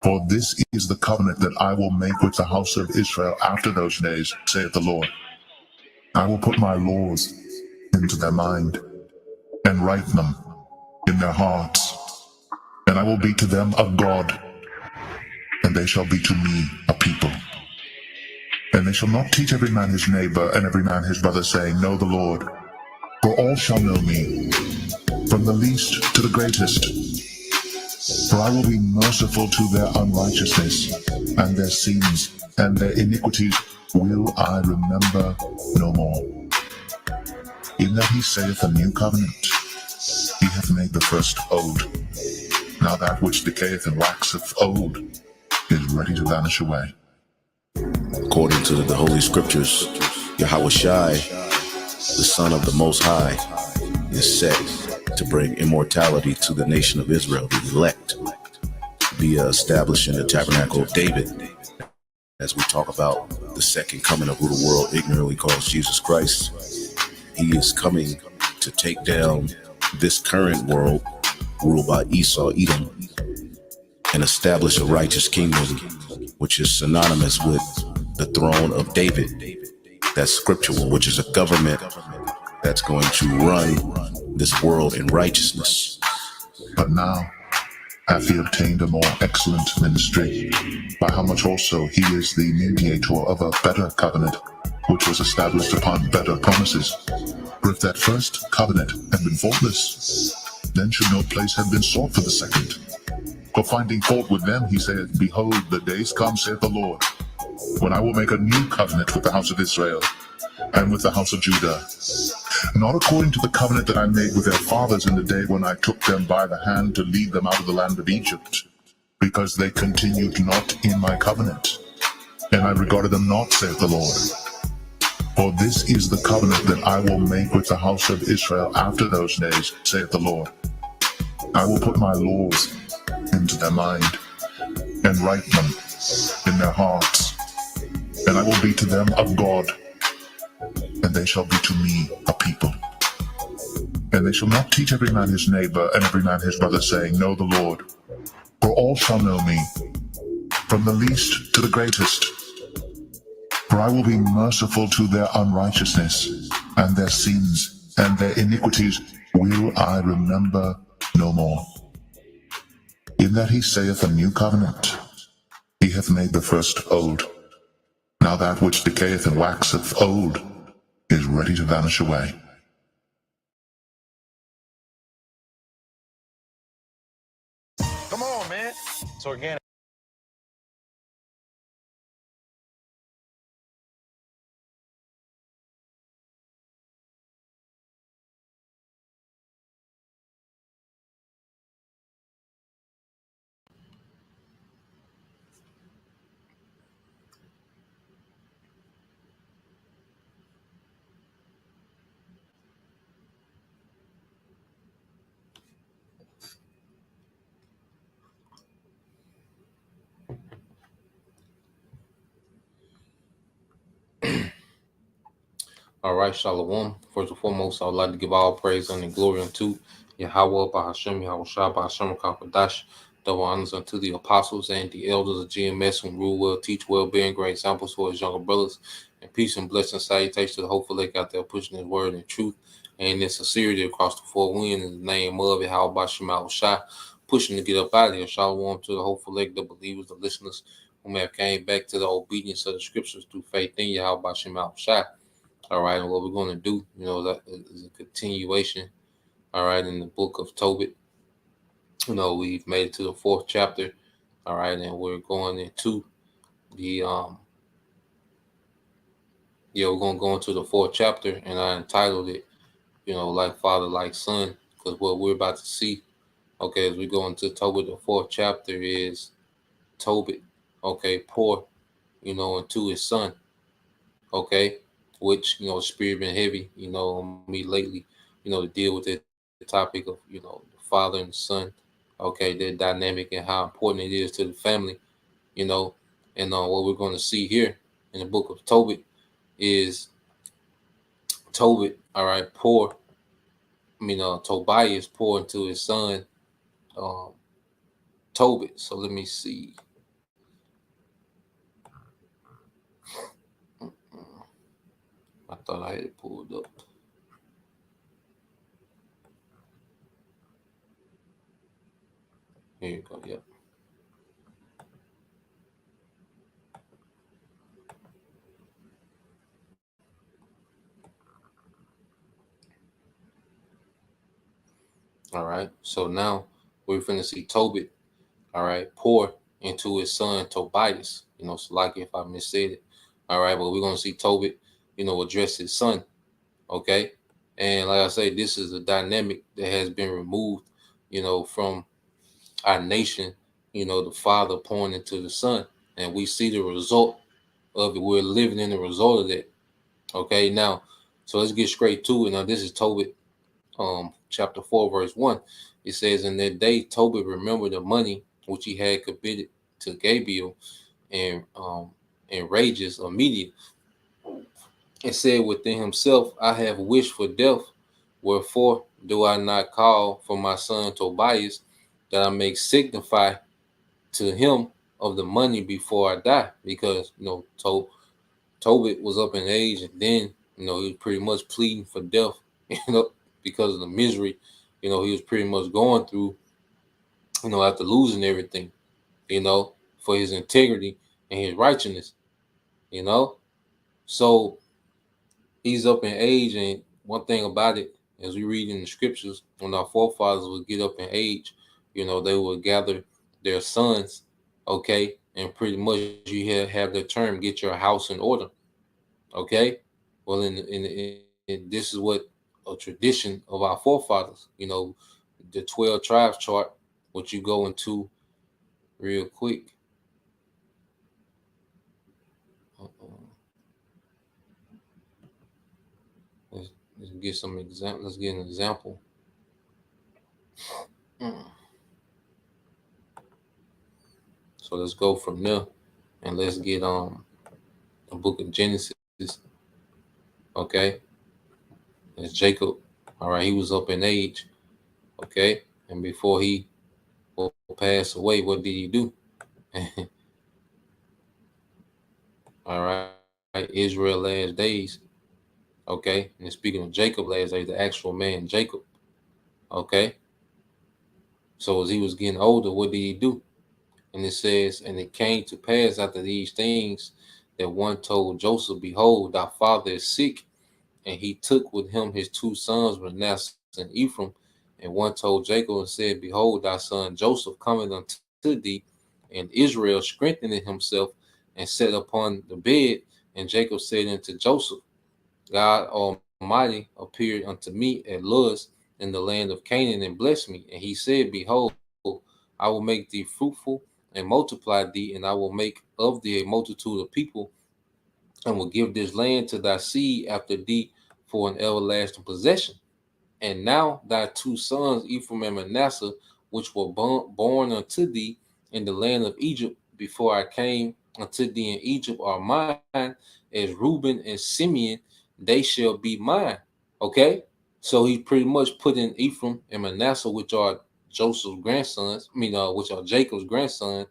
For this is the covenant that I will make with the house of Israel after those days, saith the Lord. I will put my laws into their mind, and write them in their hearts. And I will be to them a God, and they shall be to me a people. And they shall not teach every man his neighbor, and every man his brother, saying, Know the Lord. For all shall know me, from the least to the greatest. For I will be merciful to their unrighteousness, and their sins, and their iniquities will I remember no more. In that he saith a new covenant, he hath made the first old. Now that which decayeth and waxeth old is ready to vanish away. According to the Holy Scriptures, Yahweh Shai, the Son of the Most High, is set to bring immortality to the nation of Israel, the elect, via establishing the tabernacle of David. As we talk about the second coming of who the world ignorantly calls Jesus Christ, he is coming to take down this current world ruled by Esau, Edom, and establish a righteous kingdom, which is synonymous with the throne of David. That's scriptural, which is a government that's going to run this world in righteousness. But now hath he obtained a more excellent ministry, by how much also he is the mediator of a better covenant, which was established upon better promises. For if that first covenant had been faultless, then should no place have been sought for the second. For finding fault with them, he saith, Behold, the days come, saith the Lord, when I will make a new covenant with the house of Israel, and with the house of Judah, not according to the covenant that I made with their fathers in the day when I took them by the hand to lead them out of the land of Egypt, because they continued not in my covenant, and I regarded them not, saith the Lord. For this is the covenant that I will make with the house of Israel after those days, saith the Lord. I will put my laws into their mind, and write them in their hearts, and I will be to them a God, and they shall be to me a people. And they shall not teach every man his neighbor, and every man his brother, saying, Know the Lord. For all shall know me, from the least to the greatest. For I will be merciful to their unrighteousness, and their sins, and their iniquities will I remember no more. In that he saith a new covenant, he hath made the first old. Now that which decayeth and waxeth old is ready to vanish away. Come on, man. It's organic. All right, Shalom. First and foremost, I would like to give all praise and glory unto Yahweh, Bahashem, Yahweh Shah, Bahashem, Kakadash, double honors unto the apostles and the elders of GMS who rule well, teach well, bearing great examples for his younger brothers, and peace and blessing salutations to the hopeful lake out there pushing his word in truth and in sincerity across the four winds in the name of Yahweh, Bahashem, Yahweh Shah, pushing to get up out of here. Shalom to the hopeful lake, the believers, the listeners who may have came back to the obedience of the scriptures through faith in Yahweh, Bahashem, Yahweh Shah. All right, and what we're going to do, that is a continuation, all right, in the book of Tobit. We've made it to the 4th chapter, all right, and we're going into the, we're going to go into the 4th chapter, and I entitled it, like father, like son, because what we're about to see, okay, as we go into Tobit, the 4th chapter is Tobit, okay, pour, into his son, okay, which, spirit been heavy, on me lately, to deal with the topic of, the father and the son, okay, their dynamic and how important it is to the family, and what we're going to see here in the book of Tobit is Tobit, all right, Tobias pour into his son, Tobit. So let me see. I thought I had it pulled up. Here you go. Yep. All right. So now we're finna see Tobit, all right, pour into his son Tobias. So like if I missaid it. All right, but we're gonna see Tobit, address his son. Okay. And like I say, this is a dynamic that has been removed, from our nation, the father pouring into the son. And we see the result of it. We're living in the result of that. Okay, now, so let's get straight to it. Now, this is Tobit, chapter 4, verse 1. It says, "In that day, Tobit remembered the money which he had committed to Gabriel and rages immediate, and said within himself, I have wished for death. Wherefore do I not call for my son Tobias, that I may signify to him of the money before I die?" Because Tobit was up in age, and then he was pretty much pleading for death, because of the misery, he was pretty much going through, after losing everything, for his integrity and his righteousness, you know. So he's up in age, and one thing about it, as we read in the scriptures, when our forefathers would get up in age, they would gather their sons, okay, and pretty much you have the term "get your house in order." Okay, well, in this is what a tradition of our forefathers, the 12 tribes chart, what you go into real quick. Uh-uh. Let's, let's get some example. Let's get an example. Mm. So let's go from there, and let's get the book of Genesis. Okay, it's Jacob. All right, he was up in age. Okay, and before he will pass away, what did he do? All right, Israel last days. Okay, and speaking of Jacob last days, the actual man Jacob. Okay, so as he was getting older, what did he do? And it says, and it came to pass after these things that one told Joseph, Behold, thy father is sick. And he took with him his two sons, Manasseh and Ephraim. And one told Jacob and said, Behold, thy son Joseph cometh unto thee. And Israel strengthened himself and sat upon the bed. And Jacob said unto Joseph, God Almighty appeared unto me at Luz in the land of Canaan and blessed me. And he said, Behold, I will make thee fruitful and multiply thee, and I will make of thee a multitude of people, and will give this land to thy seed after thee for an everlasting possession. And now thy two sons, Ephraim and Manasseh, which were born unto thee in the land of Egypt before I came unto thee in Egypt, are mine, as Reuben and Simeon, they shall be mine. Okay? So he pretty much put in Ephraim and Manasseh, which are Joseph's grandsons, which are Jacob's grandson,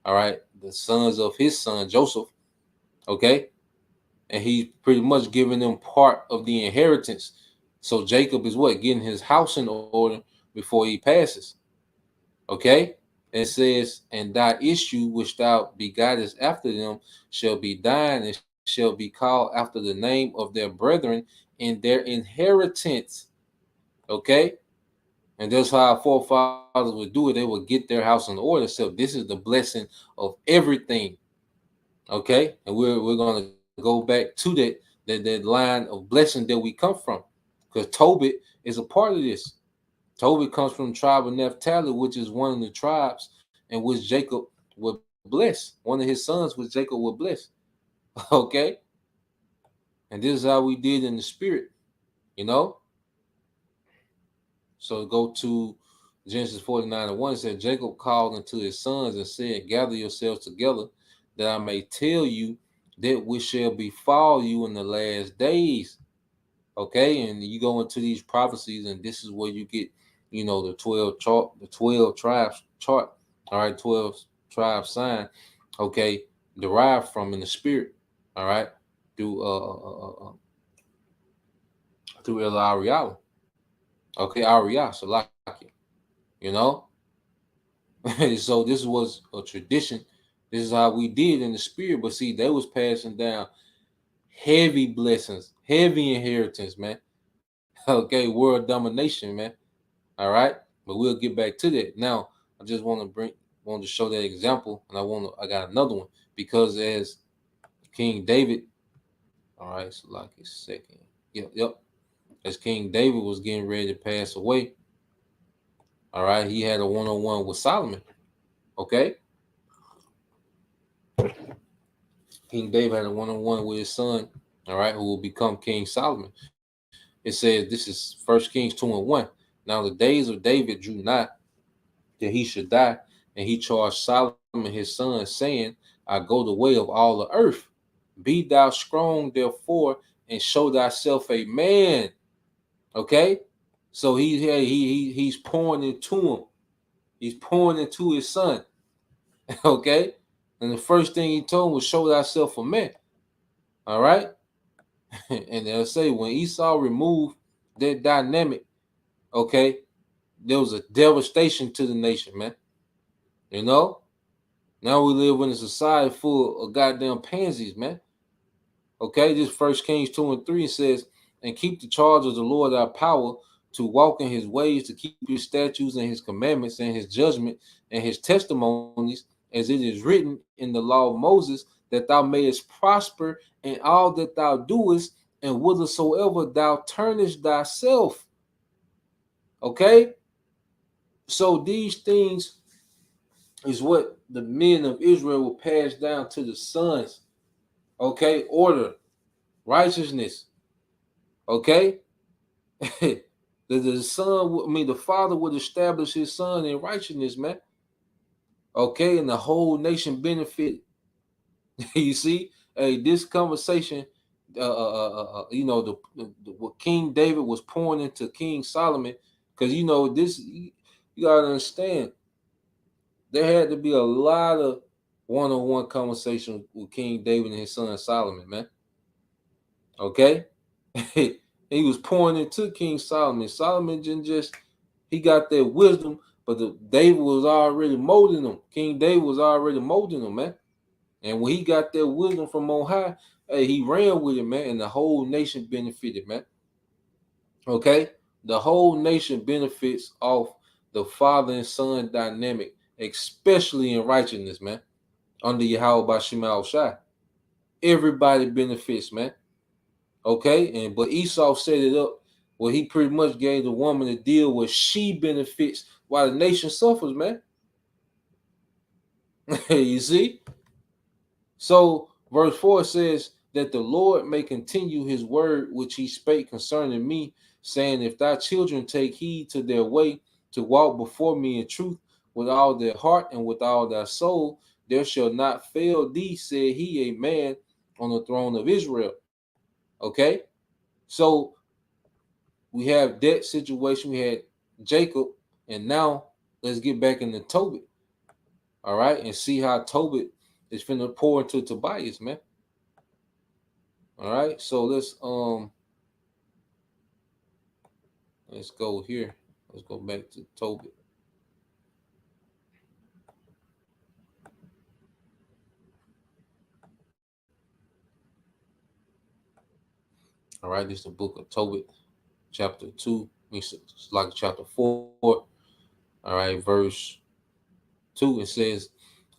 all right, the sons of his son Joseph, okay? And he's pretty much giving them part of the inheritance. So Jacob is what? Getting his house in order before he passes. Okay? And it says, and thy issue which thou begottest after them shall be thine, and shall be called after the name of their brethren in their inheritance. Okay? And that's how our forefathers would do it. They would get their house in order. So this is the blessing of everything. Okay? And we're gonna go back to that line of blessing that we come from. Because Tobit is a part of this. Tobit comes from the tribe of Naphtali, which is one of the tribes in which Jacob would bless. One of his sons, which Jacob would bless. Okay? And this is how we did in the spirit, you know? So go to Genesis 49 and 1. It said, Jacob called unto his sons and said, Gather yourselves together, that I may tell you that which shall befall you in the last days. Okay, and you go into these prophecies, and this is where you get, the 12 tribes chart. All right, 12 tribe sign. Okay, derived from in the spirit. All right, through through El Ariala. Okay, Ariya, Salaki. You know? So this was a tradition. This is how we did in the spirit. But see, they was passing down heavy blessings, heavy inheritance, man. Okay, world domination, man. All right, but we'll get back to that. Now, I just want to show that example, and I got another one because as King David, all right, so like a second, yep, as King David was getting ready to pass away, all right, he had a one-on-one with Solomon. Okay, King David had a one-on-one with his son, all right, who will become King Solomon. It says this is First Kings 2:1. Now the days of David drew nigh that he should die, and he charged Solomon his son, saying, I go the way of all the earth. Be thou strong, therefore, and show thyself a man. Okay, so he's pouring into him. He's pouring into his son. Okay, and the first thing he told him was show thyself a man. All right, and they'll say when Esau removed that dynamic, okay, there was a devastation to the nation, man. You know, now we live in a society full of goddamn pansies, man. Okay, this First Kings 2:3 says, and keep the charge of the Lord our power to walk in his ways, to keep his statutes and his commandments and his judgment and his testimonies, as it is written in the law of Moses, that thou mayest prosper in all that thou doest, and whithersoever thou turnest thyself. Okay, so these things is what the men of Israel will pass down to the sons. Okay, order, righteousness. Okay, the son, the father would establish his son in righteousness, man. Okay, and the whole nation benefit. You see, hey, this conversation, what King David was pouring into King Solomon, because this, you gotta understand, there had to be a lot of one-on-one conversation with King David and his son Solomon, man. Okay, he was pouring into King Solomon. Solomon didn't just he got that wisdom, but David was already molding him. King David was already molding him, man. And when he got that wisdom from on high, hey, he ran with it, man, and the whole nation benefited, man. Okay, the whole nation benefits off the father and son dynamic, especially in righteousness, man. Under Yahweh Bashim Shai, everybody benefits, man. Okay, but Esau set it up where he pretty much gave the woman a deal where she benefits while the nation suffers, man. You see? So verse 4 says that the Lord may continue his word which he spake concerning me, saying, if thy children take heed to their way to walk before me in truth with all their heart and with all their soul, there shall not fail thee, said he, a man on the throne of Israel. Okay, so we have that situation. We had Jacob, and now let's get back into Tobit. All right, and see how Tobit is finna pour into Tobias, man. All right, so let's go here. Let's go back to Tobit. All right, this is the book of Tobit, chapter 2. It's like chapter 4. All right, verse 2. It says,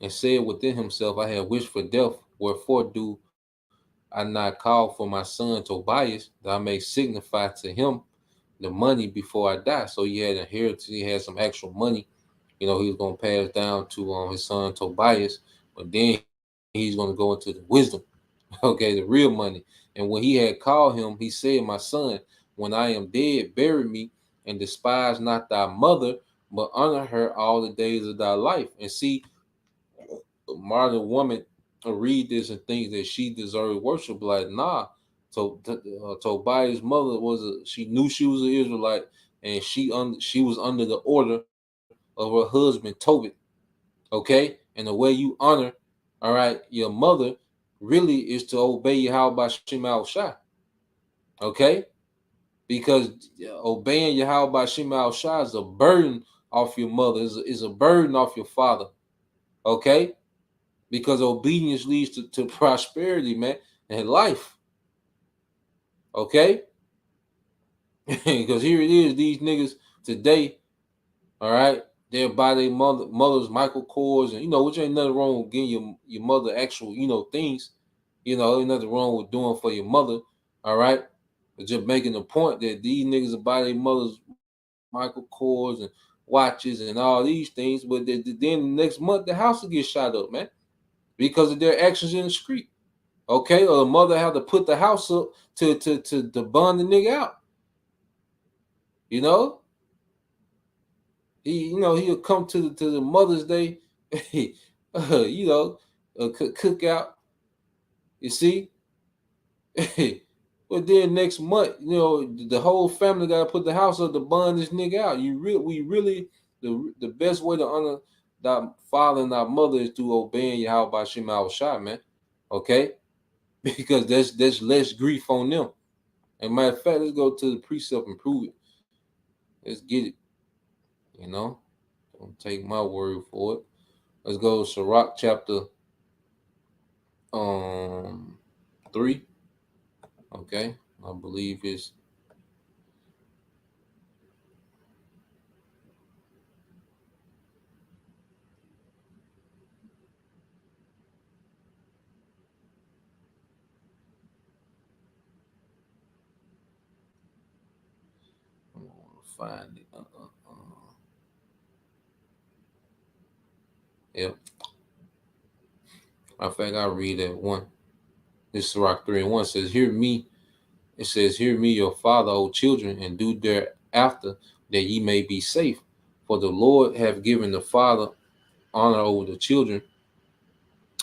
and said within himself, I have wished for death. Wherefore do I not call for my son Tobias, that I may signify to him the money before I die? So he had inheritance. He had some actual money. He was going to pass down to his son Tobias, but then he's going to go into the wisdom. Okay, the real money. And when he had called him, he said, my son, when I am dead, bury me, and despise not thy mother, but honor her all the days of thy life. And see, a modern woman read this and thinks that she deserved worship. Like, nah. So Tobias' mother she knew she was an Israelite, and she was under the order of her husband Tobit. Okay, and the way you honor, all right, your mother really is to obey Yahweh Shema Shai. Okay, because obeying Yahweh by Shema Shai is a burden off your mother, is a burden off your father. Okay? Because obedience leads to prosperity, man, and life. Okay? Because here it is, these niggas today, all right, they're by their mother's Michael Kors, and which ain't nothing wrong with getting your mother actual, things. Ain't nothing wrong with doing for your mother, all right? But just making the point that these niggas are by their mother's Michael Kors and watches and all these things, but then the next month the house will get shot up, man, because of their actions in the street. Okay, or the mother have to put the house up to bond the nigga out. He'll come to the Mother's Day, cookout. You see, but then next month, the whole family got to put the house up to bond this nigga out. The best way to honor thy father and thy mother is through obeying Yahweh by Shema Shai, man. Okay, because there's less grief on them. And matter of fact, let's go to the precept and prove it. Let's get it. Don't take my word for it. Let's go to Sirach chapter 3. Okay, I believe it's I'm gonna find it. Yep. In fact, I'll read that one. This Sirach 3:1 says, "Hear me." It says, "Hear me, your father, O children, and do thereafter, that ye may be safe. For the Lord hath given the father honor over the children,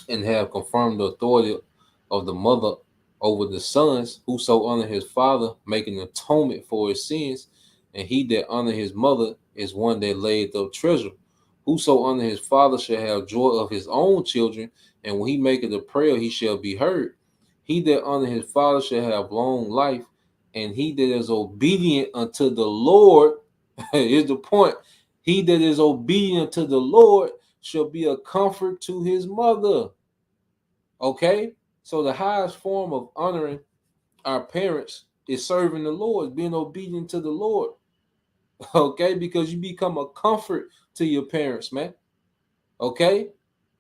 and have confirmed the authority of the mother over the sons. Whoso honor his father, making atonement for his sins, and he that honor his mother is one that laid up treasure. Whoso honor his father shall have joy of his own children, and when he maketh a prayer, he shall be heard. He that honor his father shall have long life, and he that is obedient unto the Lord," here's the point, "he that is obedient to the Lord shall be a comfort to his mother." Okay? So the highest form of honoring our parents is serving the Lord, being obedient to the Lord. Okay? Because you become a comfort to your parents, man. Okay?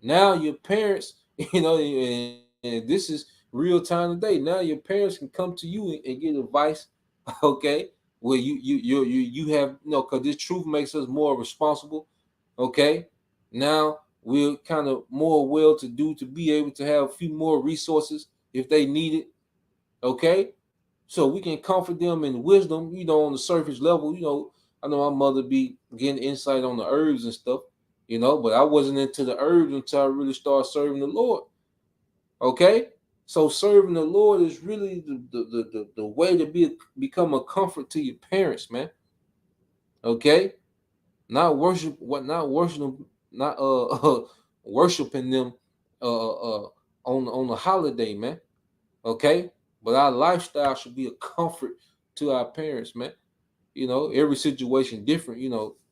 Now your parents, and this is real time today. Now your parents can come to you and get advice, okay? Where you have, because this truth makes us more responsible. Okay? Now we're kind of more well to do to be able to have a few more resources if they need it. Okay? So we can comfort them in wisdom, on the surface level. I know my mother be getting insight on the herbs and stuff, but I wasn't into the herbs until I really started serving the Lord. Okay? So serving the Lord is really the way to become a comfort to your parents, man. Okay? Not worshiping them on the holiday, man. Okay? But our lifestyle should be a comfort to our parents, man. Every situation different,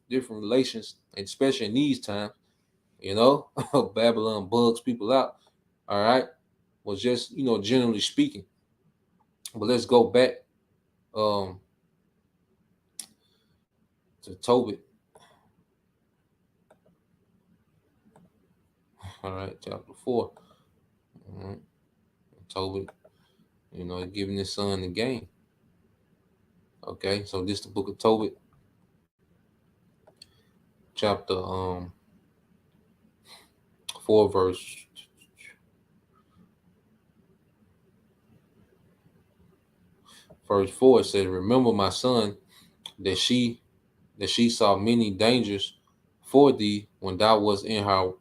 different relations, and especially in these times, Babylon bugs people out. All right. Well, just, generally speaking. But let's go back to Tobit. All right, chapter 4. All right. Tobit, giving his son the game. Okay, so this is the book of Tobit, chapter 4, verse 4. It says, "Remember, my son, that she saw many dangers for thee when thou was in her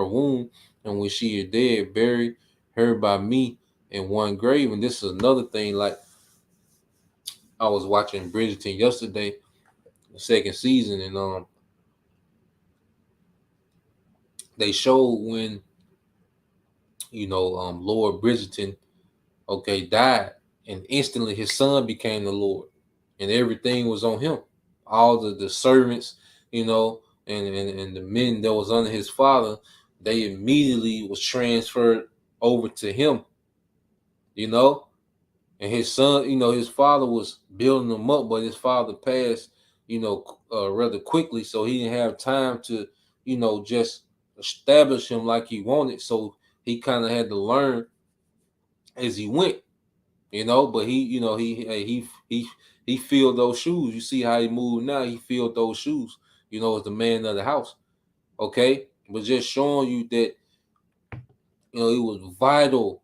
womb, and when she is dead, buried her by me in one grave." And this is another thing. Like, I was watching Bridgerton yesterday, the second season, and they showed when Lord Bridgerton, okay, died. And instantly his son became the Lord, and everything was on him. All the servants, and the men that was under his father, they immediately was transferred over to him, you know. And his son, his father was building them up, but his father passed, rather quickly, so he didn't have time to, just establish him like he wanted. So he kind of had to learn as he went, But he filled those shoes. You see how he moved now? He filled those shoes, as the man of the house. Okay, but just showing you that it was vital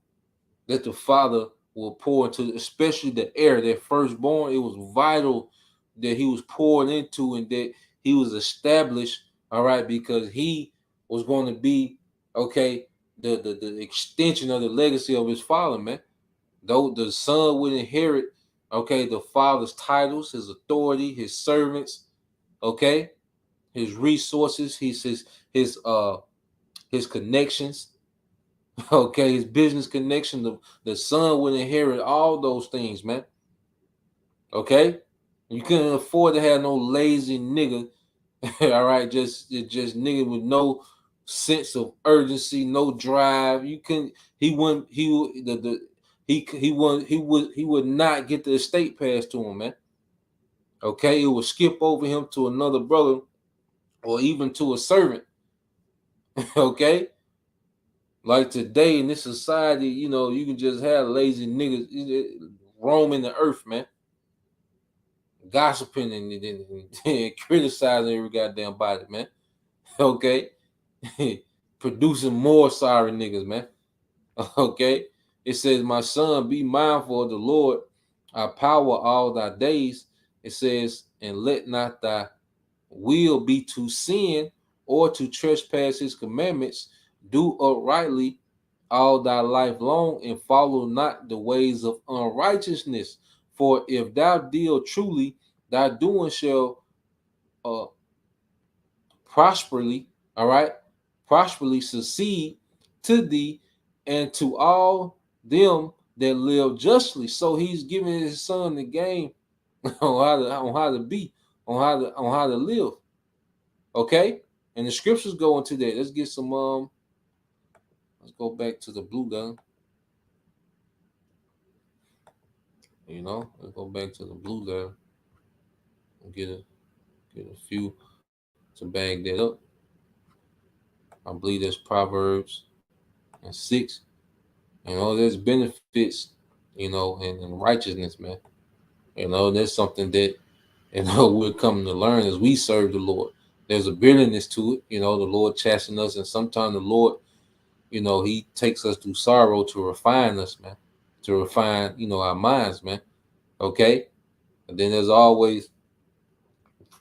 that the father will pour into, especially the heir, that firstborn. It was vital that he was poured into and that he was established. All right, because he was going to be the extension of the legacy of his father, man. Though the son would inherit, the father's titles, his authority, his servants, okay, his resources, his connections, okay, his business connection. The son would inherit all those things, man. Okay, you couldn't afford to have no lazy nigga. All right, just nigga with no sense of urgency, no drive. You can He wouldn't he would not get the estate passed to him, man. Okay, it would skip over him to another brother or even to a servant. Okay, like today in this society, you can just have lazy niggas roaming the earth, man, gossiping and criticizing every goddamn body, man. Okay, producing more sorry niggas, man. Okay, it says, "My son, be mindful of the Lord, our power all thy days." It says, "And let not thy will be to sin or to trespass his commandments. Do uprightly all thy life long, and follow not the ways of unrighteousness. For if thou deal truly, thy doing shall uh, prosperly, all right, prosperly succeed to thee and to all them that live justly." So he's giving his son the game on how to be, on how to live. Okay? And the scriptures go into that. Let's get some let's go back to the blue gun. Let's go back to the blue gun and get a few to bag that up. I believe that's Proverbs and 6. There's benefits, and righteousness, man. There's something that we're coming to learn as we serve the Lord. There's a bitterness to it, the Lord chastening us, and sometimes the Lord, He takes us through sorrow to refine us, man, to refine, our minds, man. Okay, and then there's always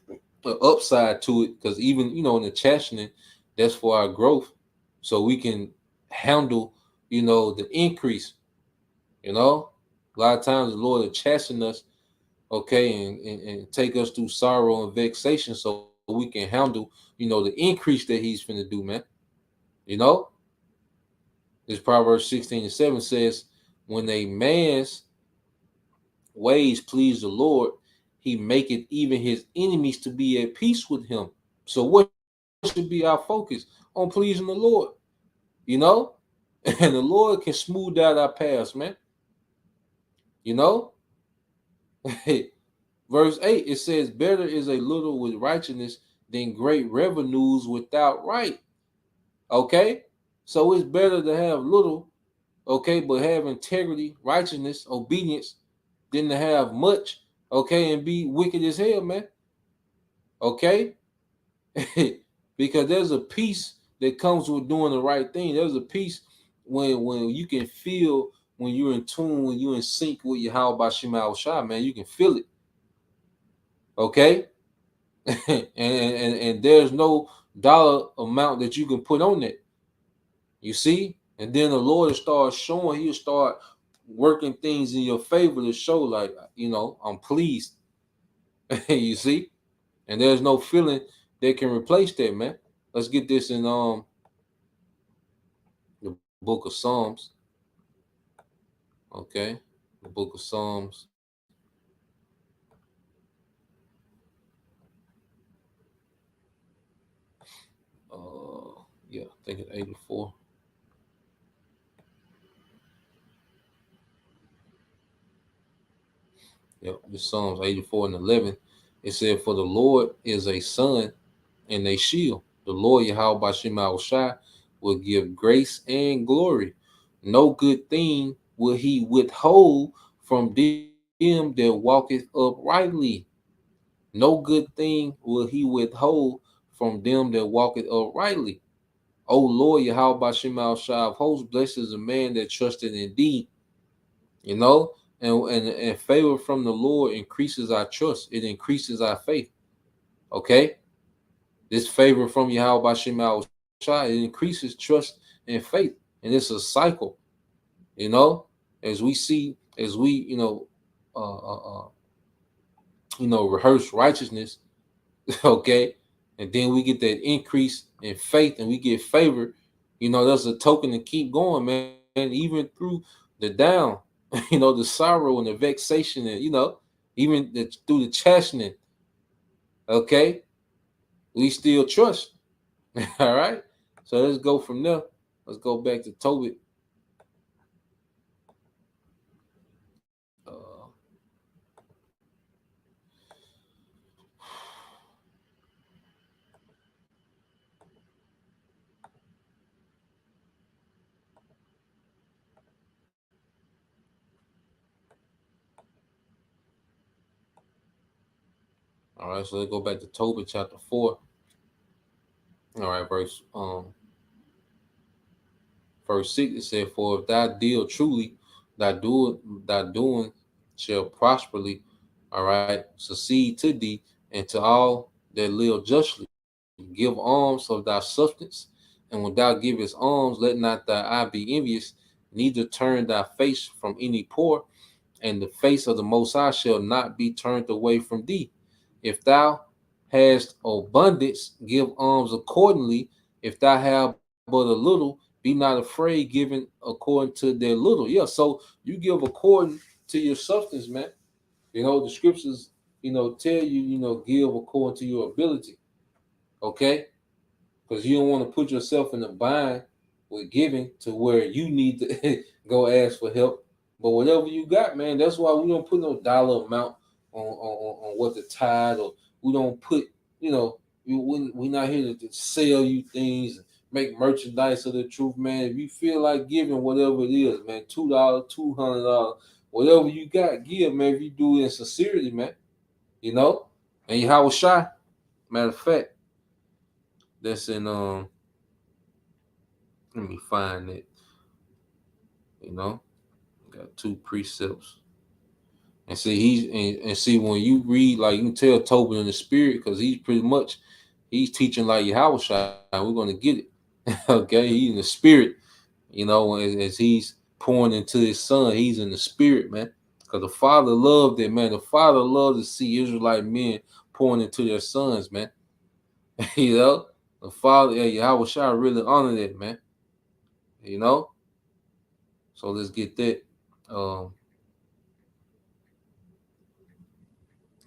an upside to it, because even in the chastening, that's for our growth, so we can handle, the increase. A lot of times the Lord will chasten us, okay, and take us through sorrow and vexation so we can handle, the increase that he's finna do, man. You know, this Proverbs 16:7 says, "When a man's ways please the Lord, he maketh even his enemies to be at peace with him." So what should be our focus? On pleasing the Lord, you know? And the Lord can smooth out our paths, man. You know? Verse 8, it says, "Better is a little with righteousness than great revenues without right." Okay? So it's better to have little, okay, but have integrity, righteousness, obedience, than to have much, okay, and be wicked as hell, man. Okay? Because there's a peace that comes with doing the right thing. There's a peace when you can feel, when you're in tune, when you're in sync with your how about Shema Shah, man, you can feel it. Okay? and there's no dollar amount that you can put on it. You see? And then the Lord will start showing, he'll start working things in your favor to show, like, I'm pleased. You see? And there's no feeling that can replace that, man. Let's get this in the book of Psalms. Okay. the book of Psalms. Yeah, I think it's 84. Yep, it's Psalms 84 and 11. It said, "For the Lord is a sun and a shield. The Lord Yahweh Bashim Shai will give grace and glory. No good thing will he withhold from them that walketh uprightly. No good thing will he withhold from them that walketh uprightly. O Lord Yahweh Bashim Shai of hosts, blessed is the man that trusted in thee." You know, and favor from the Lord increases our trust. It increases our faith. Okay, this favor from Yahweh Bashim Shai, it increases trust and faith, and it's a cycle. You know, as we see, as we uh, uh, uh rehearse righteousness, okay, and then we get that increase in faith, and we get favor. You know, that's a token to keep going, man. Even through the down, the sorrow and the vexation, and through the chastening, okay, we still trust. All right, so let's go from there. Let's go back to Tobit. Uh, all right, so let's go back to Tobit chapter 4. All right, verse 6, it said, "For if thou deal truly, thy doing shall prosperly, all right, succeed to thee and to all that live justly. Give alms of thy substance, and when thou givest alms, let not thy eye be envious, neither turn thy face from any poor, and the face of the Most High shall not be turned away from thee. If thou hast abundance, give alms accordingly. If thou have but a little, be not afraid giving according to their little." Yeah, so you give according to your substance, man. The scriptures, tell you, give according to your ability. Okay? Because you don't want to put yourself in a bind with giving to where you need to go ask for help. But whatever you got, man, that's why we don't put no dollar amount on what the tithe, or we don't put, we're not here to sell you things and make merchandise of the truth, man. If you feel like giving whatever it is, man, $2, $200, whatever you got, give, man. If you do it in sincerity, man, you know, and you how was shy. Matter of fact, that's in let me find it. You know, got two precepts. And see, and see when you read, like, you can tell Tobin in the spirit, because he's pretty much he's teaching like Yahweh Shai. We're gonna get it. Okay, he's in the spirit, as he's pouring into his son, he's in the spirit, man. Because the father loved it, man. The father loved to see Israelite men pouring into their sons, man. you know, the father, Yahweh Shai really honored it, man. You know, so let's get that. Um,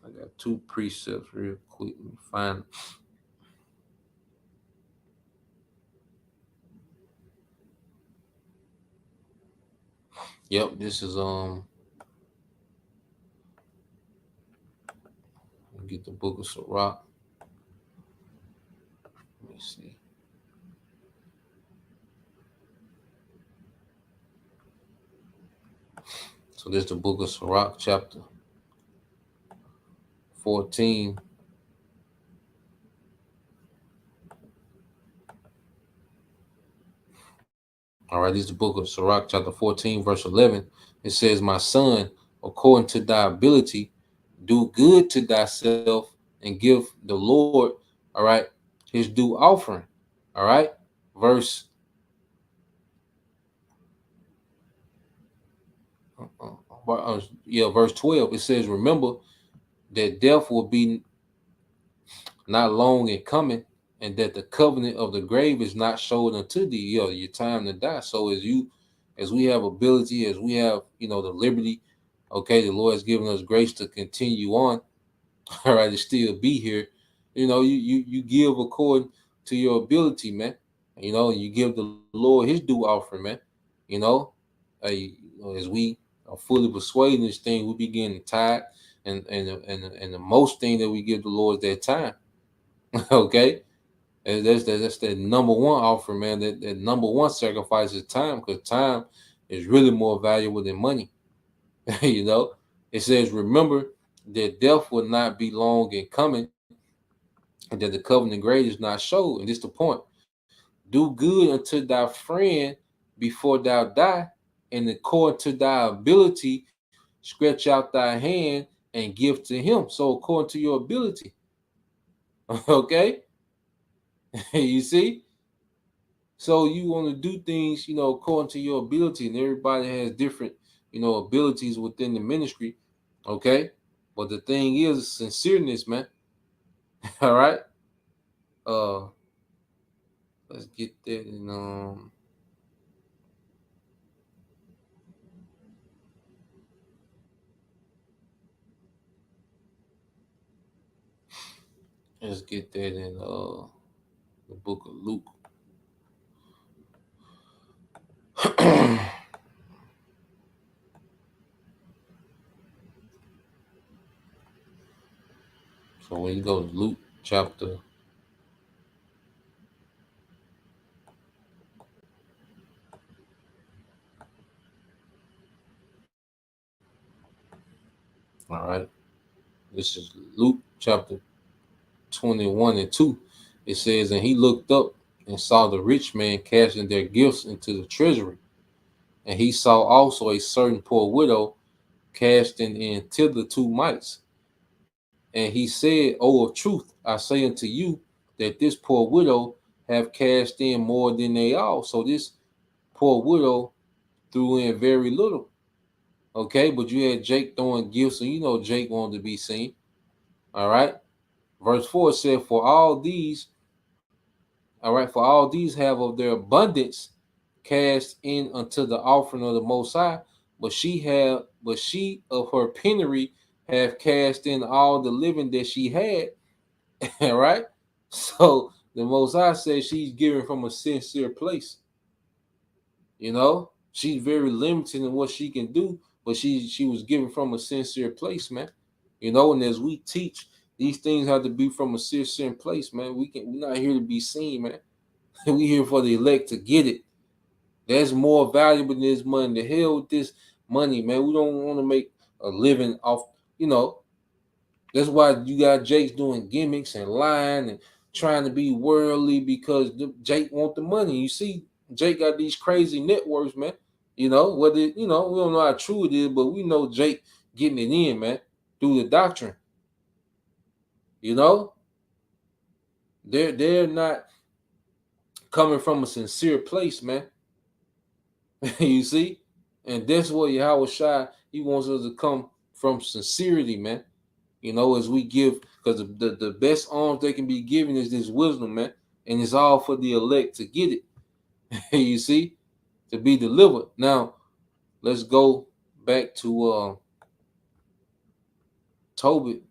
I got two precepts real quick. Let me find. Yep, this is get the book of Sirach. Let me see. So this is the book of Sirach, chapter 14. All right, this is the book of Sirach, chapter 14, verse 11. It says, "My son, according to thy ability, do good to thyself and give the Lord, all right, his due offering." All right, verse verse 12. It says, "Remember that death will be not long in coming, and that the covenant of the grave is not showed unto thee." Your time to die. So as we have ability, as we have, the liberty, Okay, the Lord has given us grace to continue on. All right, to still be here. You give according to your ability, man. You give the Lord His due offering, man. You know, as we are fully persuaded in this thing, we begin to tithe, and the most thing that we give the Lord is that time. Okay, and that's the number one offering, man. That number one sacrifice is time, because time is really more valuable than money. you know, it says, remember that death will not be long in coming, and that the covenant grade is not showed. And this the point: do good unto thy friend before thou die, and according to thy ability, stretch out thy hand and give to him. So according to your ability, okay, you see. So you want to do things, according to your ability, and everybody has different, abilities within the ministry, okay. But the thing is, sincereness, man. All right. Uh, let's get that. And let's get that in the book of Luke. So when you go to Luke chapter, all right, this is Luke chapter 21 and 2. It says, and he looked up and saw the rich man casting their gifts into the treasury. And he saw also a certain poor widow casting in thither 2 mites. And he said, "O, of truth, I say unto you, that this poor widow have cast in more than they all." So this poor widow threw in very little. Okay, but you had Jake throwing gifts, and Jake wanted to be seen. All right. Verse 4 said, For all these, all right, for all these have of their abundance cast in unto the offering of the Most High, but she of her penury have cast in all the living that she had. All right. So the Most High says she's giving from a sincere place. She's very limited in what she can do, but she was giving from a sincere place, man. And as we teach, these things have to be from a sincere place, man. We're not here to be seen, man. We here for the elect to get it. That's more valuable than this money. The hell with this money, man. We don't want to make a living off, you know. That's why you got Jake's doing gimmicks and lying and trying to be worldly, because Jake want the money. You see, Jake got these crazy networks, man. Whether we don't know how true it is, but we know Jake getting it in, man, through the doctrine. They're not coming from a sincere place, man. You see, and that's what Yahweh Shai, he wants us to come from sincerity, man. As we give, because the best alms they can be given is this wisdom, man, and it's all for the elect to get it. You see, to be delivered. Now, let's go back to Tobit.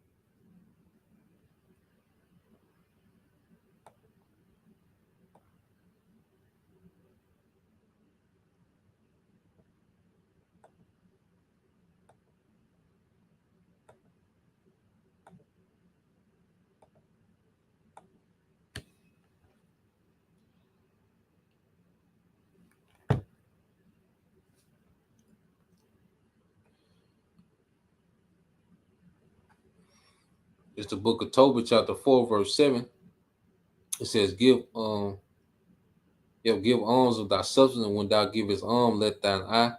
It's the book of Tobit, chapter 4, verse 7. It says, give alms of thy substance, and when thou givest alms, let thine eye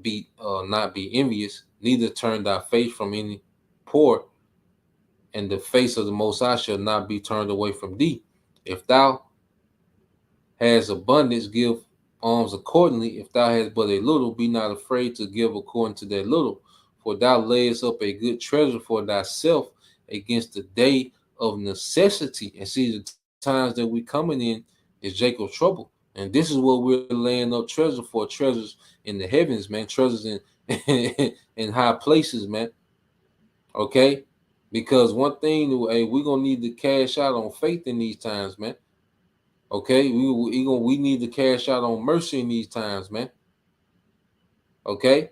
be not be envious, neither turn thy face from any poor, and the face of the Most High shall not be turned away from thee. If thou has abundance, give alms accordingly. If thou hast but a little, be not afraid to give according to that little. For thou layest up a good treasure for thyself against the day of necessity. And see, the times that we coming in is Jacob's trouble. And this is what we're laying up treasure for, treasures in the heavens, man, treasures in high places, man. Okay, because one thing, hey, we're gonna need to cash out on faith in these times, man. Okay, we need to cash out on mercy in these times, man. Okay,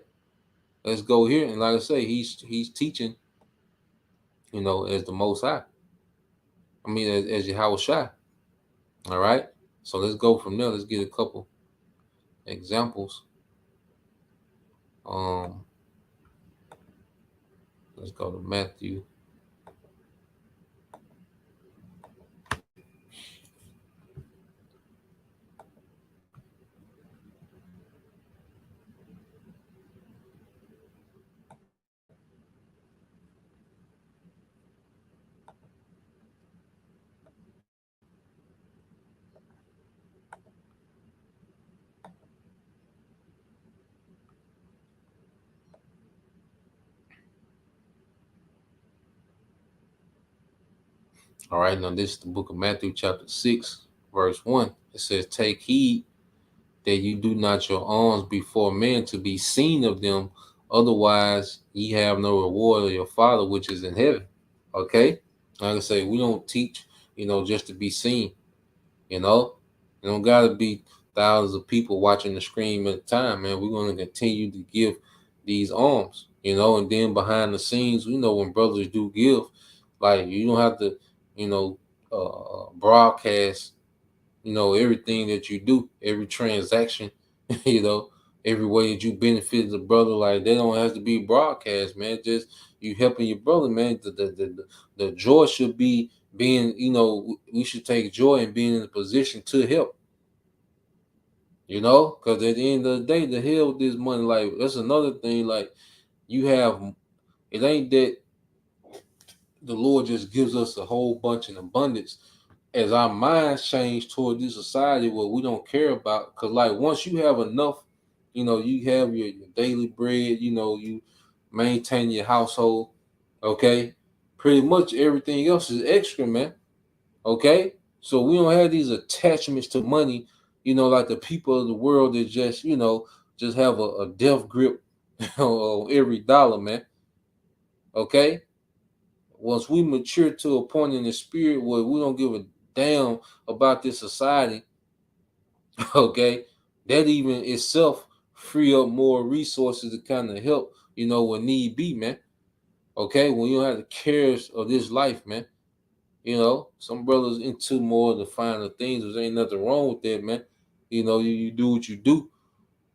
let's go here, and like I say, he's teaching, as the Most High. I mean, as Yahweh Shai. All right, so let's go from there. Let's get a couple examples. Um, let's go to Matthew. All right, now this is the book of Matthew, chapter 6, verse 1. It says, "Take heed that you do not your alms before men to be seen of them, otherwise ye have no reward of your Father which is in heaven." Okay? Like I say, we don't teach, just to be seen, you know? You don't gotta be thousands of people watching the screen at a time, man. We're gonna continue to give these alms, and then behind the scenes, when brothers do give, like you don't have to, broadcast, everything that you do, every transaction, you know, every way that you benefit the brother, like they don't have to be broadcast, man. Just you helping your brother, man. The joy should be being, we should take joy in being in a position to help, because at the end of the day, the hell with this money, like that's another thing. Like you have, it ain't that the Lord just gives us a whole bunch in abundance. As our minds change toward this society where we don't care about, because like once you have enough, you have your daily bread, you maintain your household, okay, pretty much everything else is extra, man. Okay, so we don't have these attachments to money, like the people of the world that just just have a death grip on every dollar, man. Okay, once we mature to a point in the spirit where we don't give a damn about this society, okay, that even itself free up more resources to kind of help, when need be, man. Okay, when you don't have the cares of this life, man. Some brothers into more of the finer things. There ain't nothing wrong with that, man. You do what you do,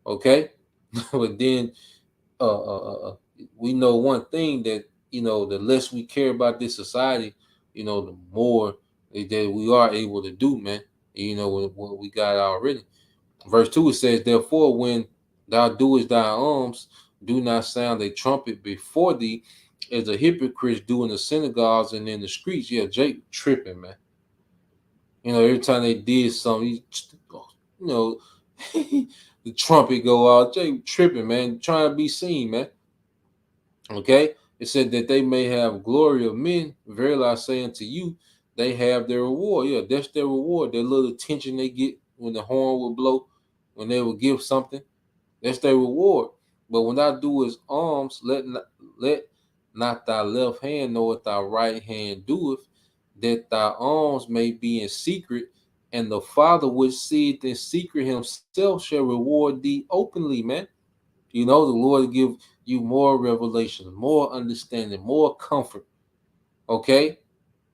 okay. But then, uh, uh, uh, uh, we know one thing that the less we care about this society, the more that we are able to do, man. What we got already. Verse 2, it says, "Therefore, when thou doest thy alms, do not sound a trumpet before thee, as the hypocrites do in the synagogues and in the streets." Yeah, Jake tripping, man. Every time they did something, you know, the trumpet go out. Jake tripping, man, trying to be seen, man. Okay? It said that they may have glory of men. Verily I say unto you, they have their reward. Yeah, that's their reward. That little attention they get when the horn will blow, when they will give something. That's their reward. But when thou doest alms, let not thy left hand know what thy right hand doeth, that thy alms may be in secret, and the Father which seeth in secret himself shall reward thee openly, man. The Lord give you more revelation, more understanding, more comfort. Okay?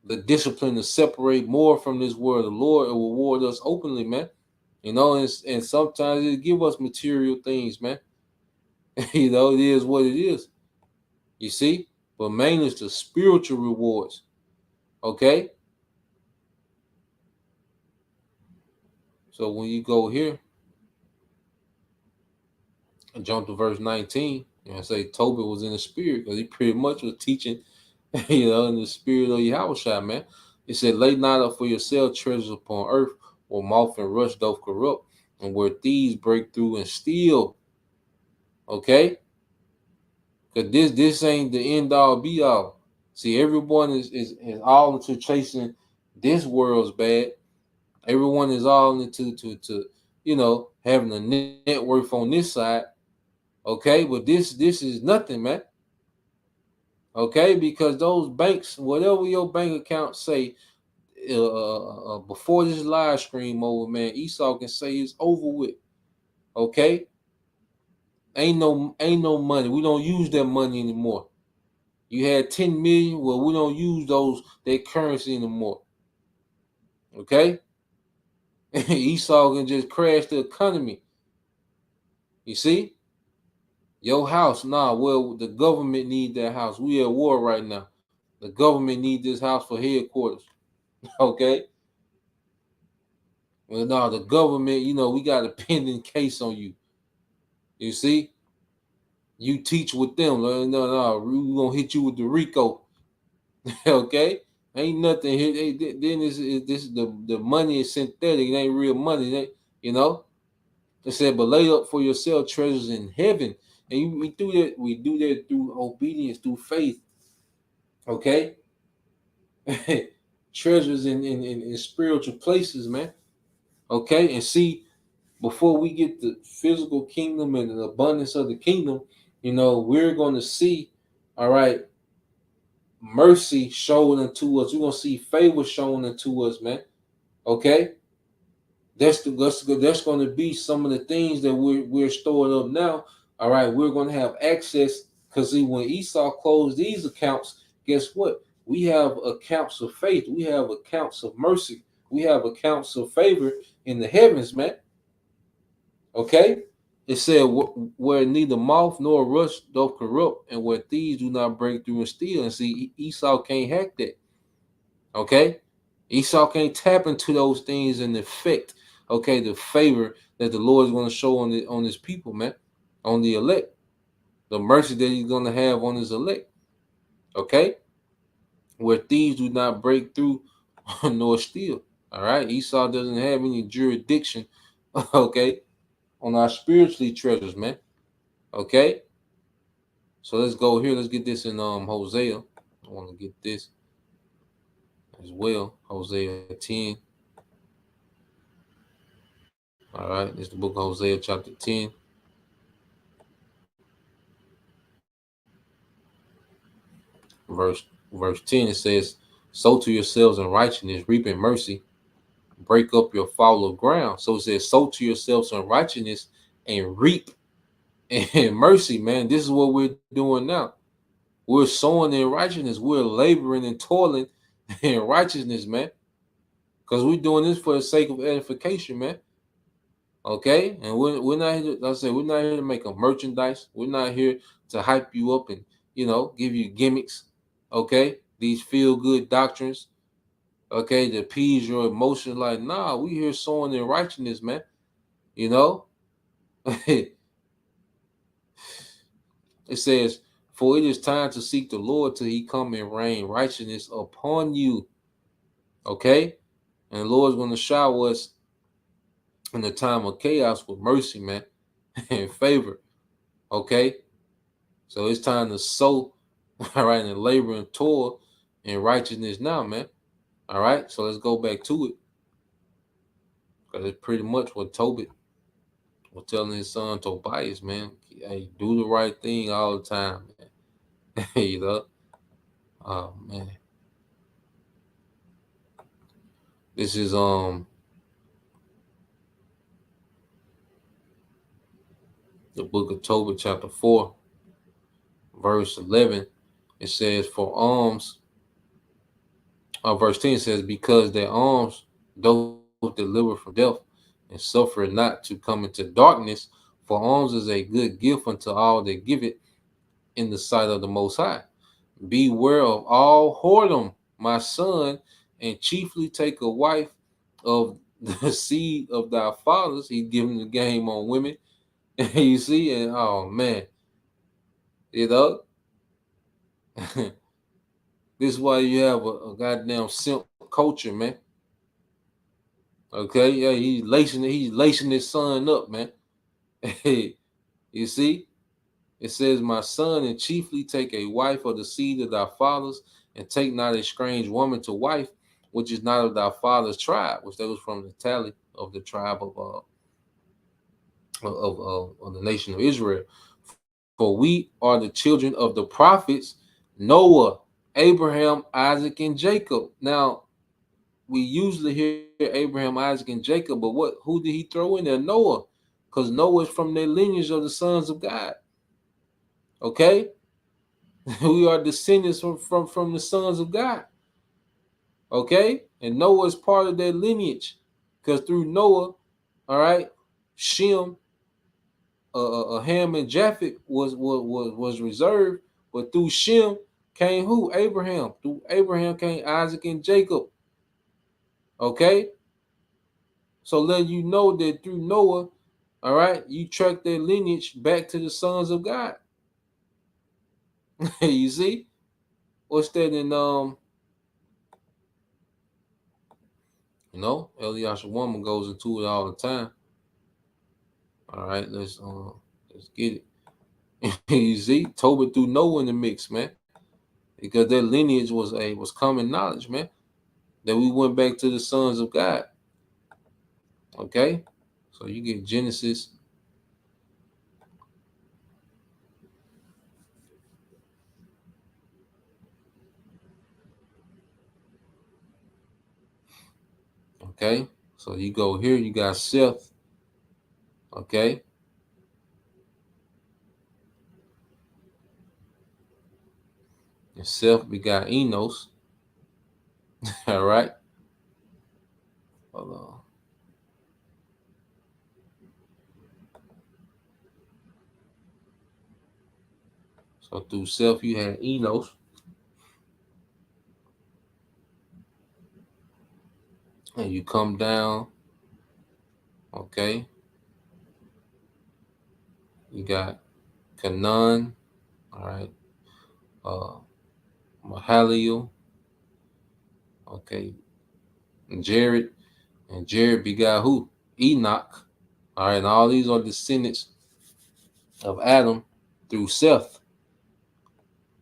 The discipline to separate more from this world. The Lord will reward us openly, man. And sometimes it give us material things, man. It is what it is. You see? But mainly it's the spiritual rewards. Okay? So when you go here and jump to verse 19, say Tobit was in the spirit because he pretty much was teaching, in the spirit of Yahweh, man. It said, "Lay not up for yourself treasures upon earth, where moth and rust doth corrupt, and where thieves break through and steal." Okay? Because this ain't the end all be all. See, everyone is all into chasing this world's bad. Everyone is all into to having a net worth on this side. Okay, but this is nothing, man. Okay, because those banks, whatever your bank account say, before this live stream over, man, Esau can say it's over with. Okay, ain't no money. We don't use that money anymore. You had 10 million. Well, we don't use that currency anymore. Okay, Esau can just crash the economy. You see, your house, nah. Well, the government need that house. We at war right now. The government need this house for headquarters. Okay. Well, no, the government, we got a pending case on you. You see, you teach with them. No, we gonna hit you with the RICO. Okay, ain't nothing here. Then this the money is synthetic. It ain't real money. It ain't, you know. It said, but lay up for yourself treasures in heaven, and we do that. We do that through obedience, through faith. Okay, treasures in spiritual places, man. Okay, and see, before we get the physical kingdom and the abundance of the kingdom, we're going to see, all right, mercy shown unto us. We're going to see favor shown unto us, man. Okay, that's going to be some of the things that we're storing up now. All right, we're going to have access because see, when Esau closed these accounts, guess what? We have accounts of faith. We have accounts of mercy. We have accounts of favor in the heavens, man. Okay, it said where neither moth nor rust doth corrupt, and where thieves do not break through and steal. And see, Esau can't hack that. Okay, Esau can't tap into those things and affect. Okay, the favor that the Lord is going to show on his people, man, on the elect, the mercy that he's going to have on his elect. Okay, where thieves do not break through nor steal. All right, Esau doesn't have any jurisdiction. Okay, on our spiritually treasures, man. Okay, so let's go here. Let's get this in Hosea. I want to get this as well. Hosea 10. All right, this is the book of Hosea chapter 10. Verse 10, it says, sow to yourselves in righteousness, reap in mercy, break up your fallow ground. So it says, sow to yourselves in righteousness and reap in mercy, man. This is what we're doing now. We're sowing in righteousness. We're laboring and toiling in righteousness, man. Because we're doing this for the sake of edification, man. Okay? And we're not here to, like I said, we're not here to make a merchandise. We're not here to hype you up and, give you gimmicks. Okay? These feel-good doctrines. Okay? To appease your emotions. Like, nah, we here sowing in righteousness, man. You know? It says, for it is time to seek the Lord till he come and rain righteousness upon you. Okay? And the Lord's going to shower us in the time of chaos with mercy, man, and favor. Okay? So it's time to sow, all right, and labor and toil in righteousness now, man. All right? So let's go back to it. Because it's pretty much what Tobit was telling his son Tobias, man. Hey, do the right thing all the time, man. You know? Oh, man. This is the book of Tobit, chapter 4, verse 11. It says, for alms, verse 10 says, because their alms doth deliver from death, and suffer not to come into darkness, for alms is a good gift unto all that give it in the sight of the Most High. Beware of all whoredom, my son, and chiefly take a wife of the seed of thy fathers. He's giving the game on women. You see, and oh man, you know, this is why you have a goddamn simp culture, man. Okay, yeah, he's lacing his son up, man. You see, it says, my son, and chiefly take a wife of the seed of thy fathers, and take not a strange woman to wife, which is not of thy father's tribe, which that was from the tally of the tribe of the nation of Israel. For we are the children of the prophets Noah, Abraham, Isaac, and Jacob. Now, we usually hear Abraham, Isaac, and Jacob, but who did he throw in there? Noah. Because Noah is from their lineage of the sons of God. Okay? We are descendants from the sons of God. Okay? And Noah is part of their lineage. Because through Noah, all right, Shem, Ham, and Japheth was reserved, but through Shem came who? Abraham. Through Abraham came Isaac and Jacob. Okay? So letting you know that through Noah, all right, you track their lineage back to the sons of God. You see? What's that in Eliash's woman goes into it all the time. All right, let's get it. You see, Tobit threw Noah in the mix, man, because their lineage was common knowledge, man. That we went back to the sons of God. Okay, so you get Genesis. Okay, so you go here, you got Seth. Okay, and Seth begot Enos. All right, hold on. So through Seth, you had Enos. And you come down, okay, you got Canaan, all right, uh, Mahaliel, okay, and Jared begot who? Enoch, all right, and all these are descendants of Adam through Seth,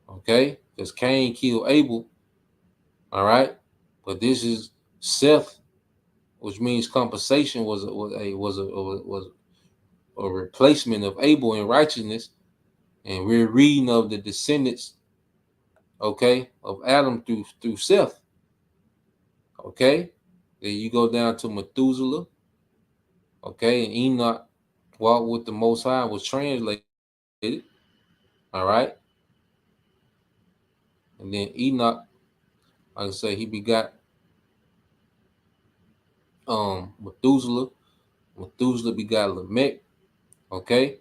okay, because Cain killed Abel, all right, but this is Seth, which means compensation was a replacement of Abel in righteousness, and we're reading of the descendants, okay, of Adam through Seth. Okay, then you go down to Methuselah. Okay, and Enoch walked with the Most High, was translated. All right, and then Enoch, like I say, he begot Methuselah. Methuselah begot Lamech. Okay,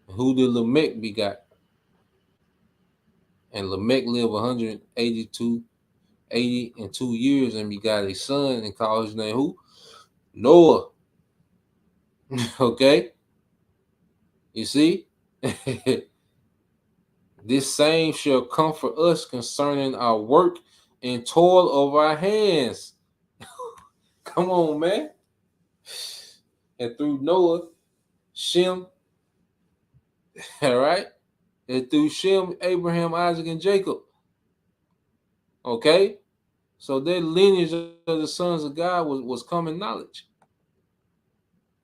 and who did Lamech begot? And Lamech lived 80 and 2 years, and begot a son, and called his name who? Noah. Okay, you see. This same shall comfort us concerning our work and toil of our hands. Come on, man. And through Noah, Shem, all right? And through Shem, Abraham, Isaac, and Jacob. Okay? So their lineage of the sons of God was common knowledge.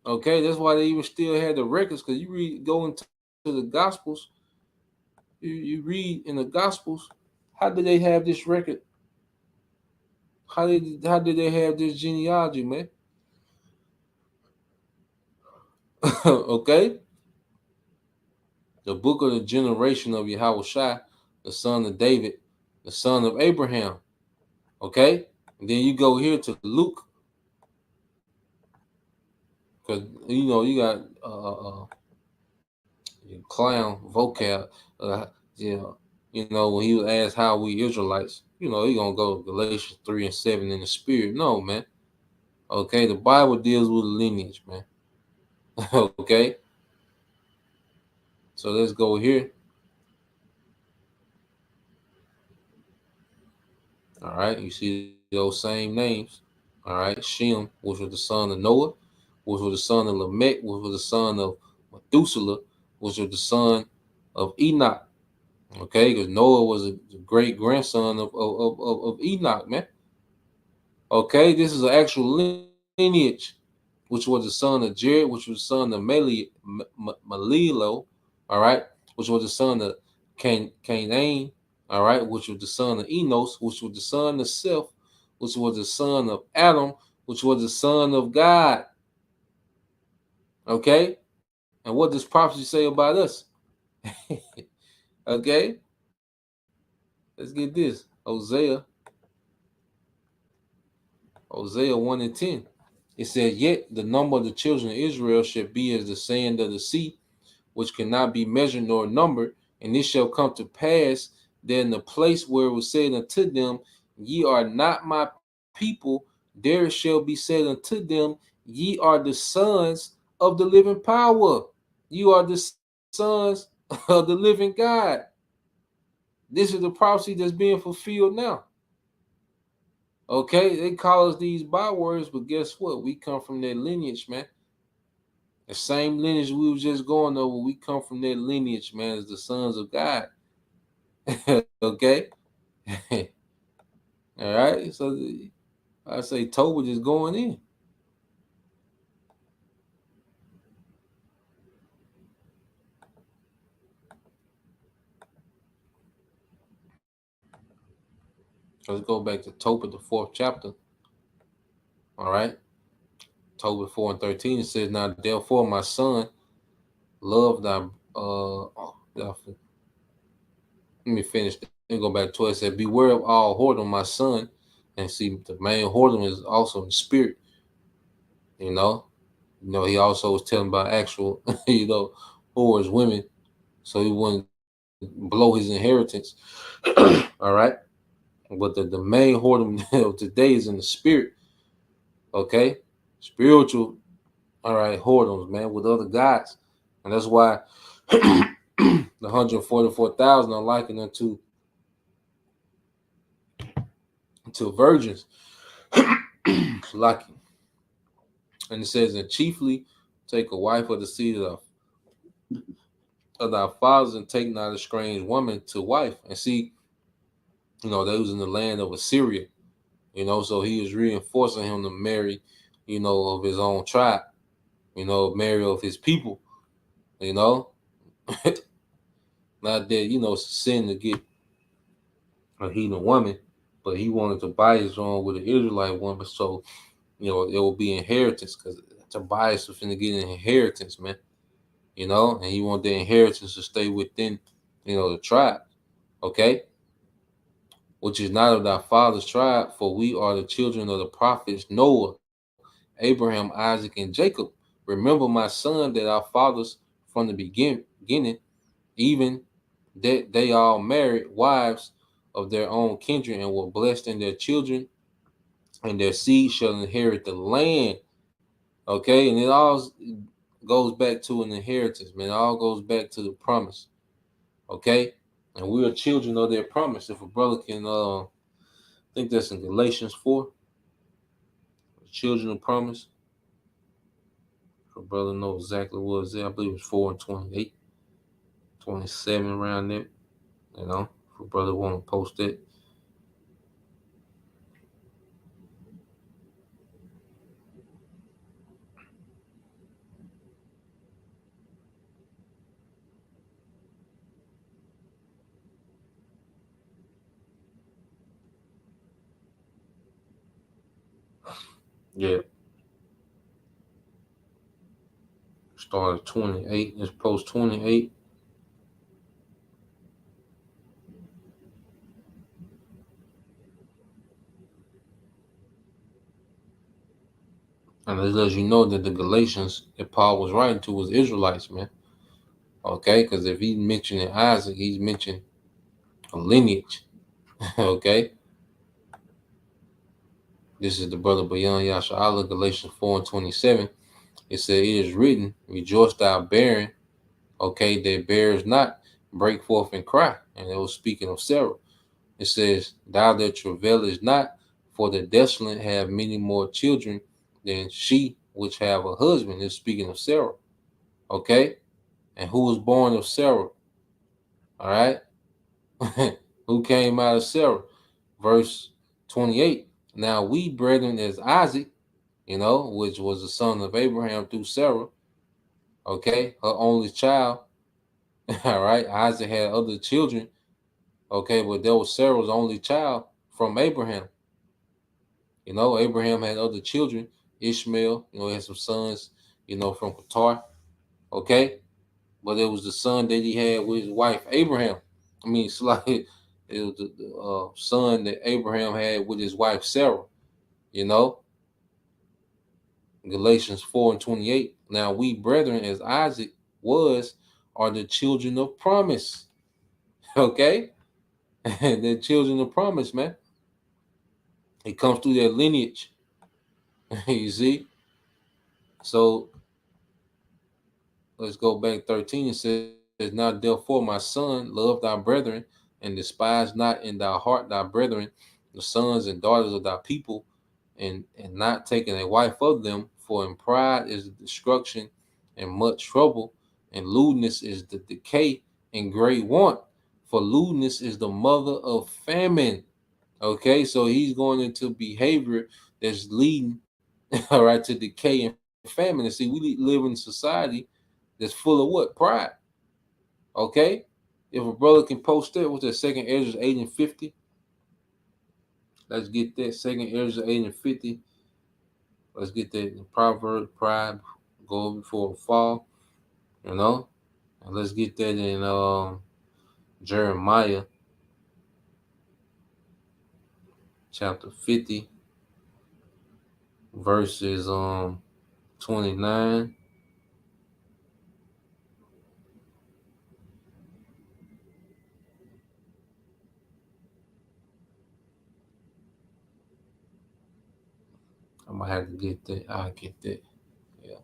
Okay, that's why they even still had the records, because go into the Gospels, you read in the Gospels, how did they have this record? How did they have this genealogy, man? Okay, the book of the generation of Yahweh, the son of David, the son of Abraham. Okay, and then you go here to Luke, because you got clown vocab. Yeah, when he was asked how we Israelites, he gonna go to Galatians 3:7 in the spirit. No, man. Okay, the Bible deals with lineage, man. Okay, so let's go here. All right, you see those same names. All right, Shem, which was the son of Noah, which was the son of Lamech, which was the son of Methuselah, which was the son of Enoch. Okay, because Noah was a great grandson of Enoch, man. Okay, this is an actual lineage, which was the son of Jared, which was the son of Malilo. All right, which was the son of Canaan, all right, which was the son of Enos, which was the son of Seth, which was the son of Adam, which was the son of God. Okay? And what does prophecy say about us? Okay? Let's get this. Hosea 1 and 10. It says, "Yet the number of the children of Israel shall be as the sand of the sea, which cannot be measured nor numbered. And it shall come to pass that in the place where it was said unto them, Ye are not my people, there shall be said unto them, Ye are the sons of the living power. You are the sons of the living God." This is the prophecy that's being fulfilled now. Okay, they call us these bywords, but guess what? We come from their lineage, man. The same lineage we were just going over, we come from their lineage, man, as the sons of God. Okay? All right. So I say Tobit is going in. Let's go back to Tobit, the 4th chapter. All right. Tobit 4 and 13, it says, "Now therefore, my son, love thy let me finish. Let me go back to it. It said, Beware of all whoredom, my son. And see, the main whoredom is also in spirit. You know, he also was telling about actual, whores, women, so he wouldn't blow his inheritance. All right. But the main whoredom of today is in the spirit. Okay. Spiritual, all right, whoredoms, man, with other gods. And that's why the 144,000 are likened unto to virgins. Lucky. And it says, "And chiefly take a wife of the seed of thy fathers, and take not a strange woman to wife." And see, they was in the land of Assyria, so he was reinforcing him to marry, of his own tribe, marry of his people, you know. Not that, it's a sin to get a heathen woman, but he wanted Tobias on with an Israelite woman, so, it will be inheritance, because Tobias was finna get an inheritance, man, and he wanted the inheritance to stay within, the tribe, okay? "Which is not of thy father's tribe, for we are the children of the prophets Noah, Abraham, Isaac, and Jacob. Remember, my son, that our fathers from the beginning, even that they all married wives of their own kindred, and were blessed in their children, and their seed shall inherit the land." Okay, and it all goes back to an inheritance, man. It all goes back to the promise. Okay, and we are children of their promise. If a brother can, I think that's in Galatians 4, children of promise. If a brother knows exactly what it's there, I believe it's 4 and 28, 27 around there. If a brother want to post it. Yeah. Start at 28. Let's post 28. And it lets you know that the Galatians that Paul was writing to was Israelites, man. Okay, because if he's mentioning Isaac, he's mentioning a lineage. Okay. This is the brother Bayan Yasha'Allah, Galatians 4 and 27. It said, "It is written, Rejoice thou barren, okay, that bears not, break forth and cry." And it was speaking of Sarah. It says, "Thou that travailest not, for the desolate have many more children than she which have a husband." It's speaking of Sarah. Okay? And who was born of Sarah? All right? Who came out of Sarah? Verse 28. "Now we, brethren, as Isaac, which was the son of Abraham through Sarah, okay, her only child, All right, Isaac had other children. Okay, but there was Sarah's only child from Abraham. Abraham had other children. Ishmael, he had some sons, from Qatar. Okay, but it was the son that he had with his wife Abraham. I mean, it's like it was the son that Abraham had with his wife Sarah. You know, Galatians 4:28. Now we brethren, as Isaac was, are the children of promise. Okay, the children of promise, man. It comes through their lineage. You see, so let's go back 13. It says, now therefore, my son, love thy brethren, and despise not in thy heart thy brethren, the sons and daughters of thy people, and not taking a wife of them, for in pride is destruction and much trouble, and lewdness is the decay and great want. For lewdness is the mother of famine. Okay, so he's going into behavior that's leading, all right, to decay and famine. And see, we live in a society that's full of what? Pride. Okay, if a brother can post that, what's that? Second Ezra 8 and 50. Let's get that. Second Ezra 8 and 50. Let's get that in Proverbs. Pride go before a fall. You know, and let's get that in Jeremiah chapter 50, verses 29. I might have to get that. I'll get that. Yeah,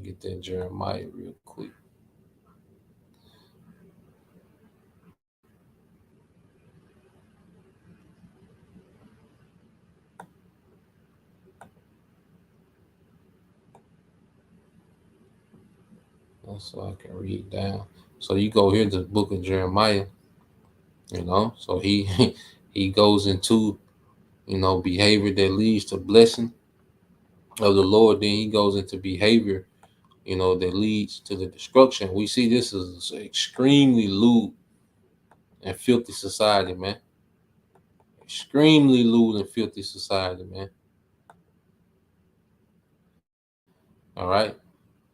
get that Jeremiah real quick. So I can read down. So you go here to the book of Jeremiah, So he he goes into behavior that leads to blessing of the Lord. Then he goes into behavior, that leads to the destruction. We see this is extremely lewd and filthy society, man. Extremely lewd and filthy society, man. All right.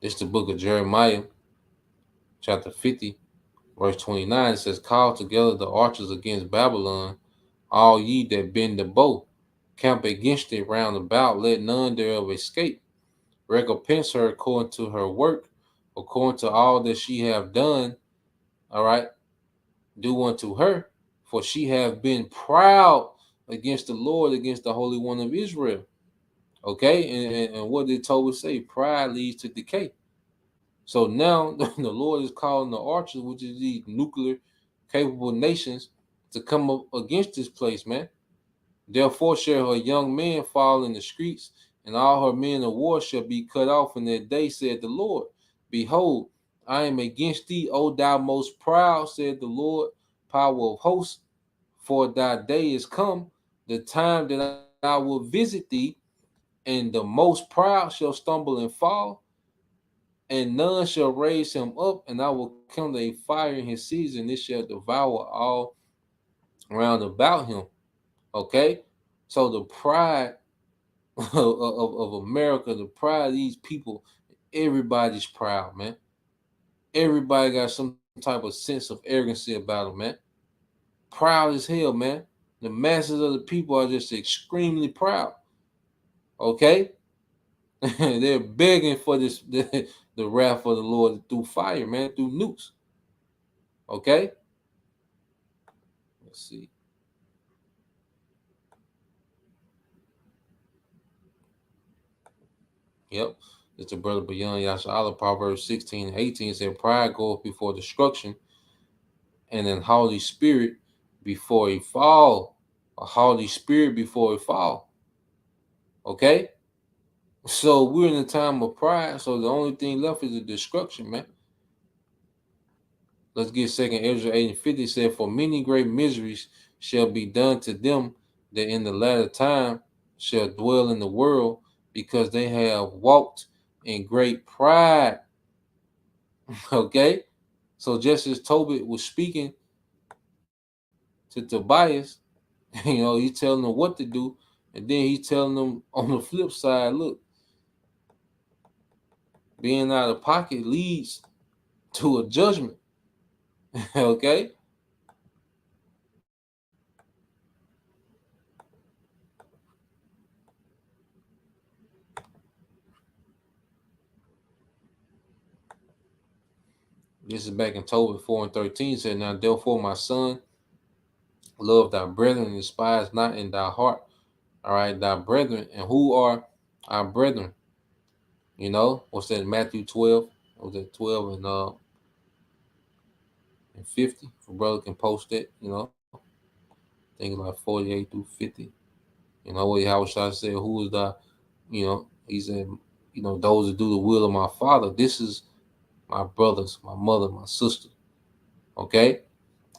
This is the book of Jeremiah, chapter 50, verse 29. It says, call together the archers against Babylon, all ye that bend the bow. Camp against it round about, let none thereof escape. Recompense her according to her work, according to all that she have done. All right, do unto her, for she have been proud against the Lord, against the Holy One of Israel. Okay, and what did Tobit say? Pride leads to decay. So now the Lord is calling the archers, which is these nuclear capable nations, to come up against this place, man. Therefore shall her young men fall in the streets, and all her men of war shall be cut off in that day, said the Lord. Behold, I am against thee, O thou most proud, said the Lord, power of hosts, for thy day is come, the time that I will visit thee, and the most proud shall stumble and fall, and none shall raise him up, and I will kindle a fire in his season, it shall devour all round about him. Okay? So the pride of America, the pride of these people, everybody's proud, man. Everybody got some type of sense of arrogancy about them, man. Proud as hell, man. The masses of the people are just extremely proud. Okay? They're begging for the wrath of the Lord through fire, man, through nukes. Okay? Let's see. Yep. It's the brother beyond Yasha Proverbs 16:18 said, pride goeth before destruction, and an haughty spirit before a fall. A haughty spirit before a fall. Okay? So we're in a time of pride, so the only thing left is the destruction, man. Let's get second Ezra 8 and 50 said, for many great miseries shall be done to them that in the latter time shall dwell in the world, because they have walked in great pride. Okay, so just as Tobit was speaking to Tobias, he's telling them what to do, and then he's telling them on the flip side, look, being out of pocket leads to a judgment. Okay, this is back in Tobit 4:13. Said, now therefore, my son, love thy brethren and despise not in thy heart. All right, thy brethren, and who are our brethren? What's that? Matthew 12. Was that 12 and 50? If a brother can post it, things like 48 through 50. What how should I say? Who is the, he said, those that do the will of my father. This is my brothers, my mother, my sister. Okay,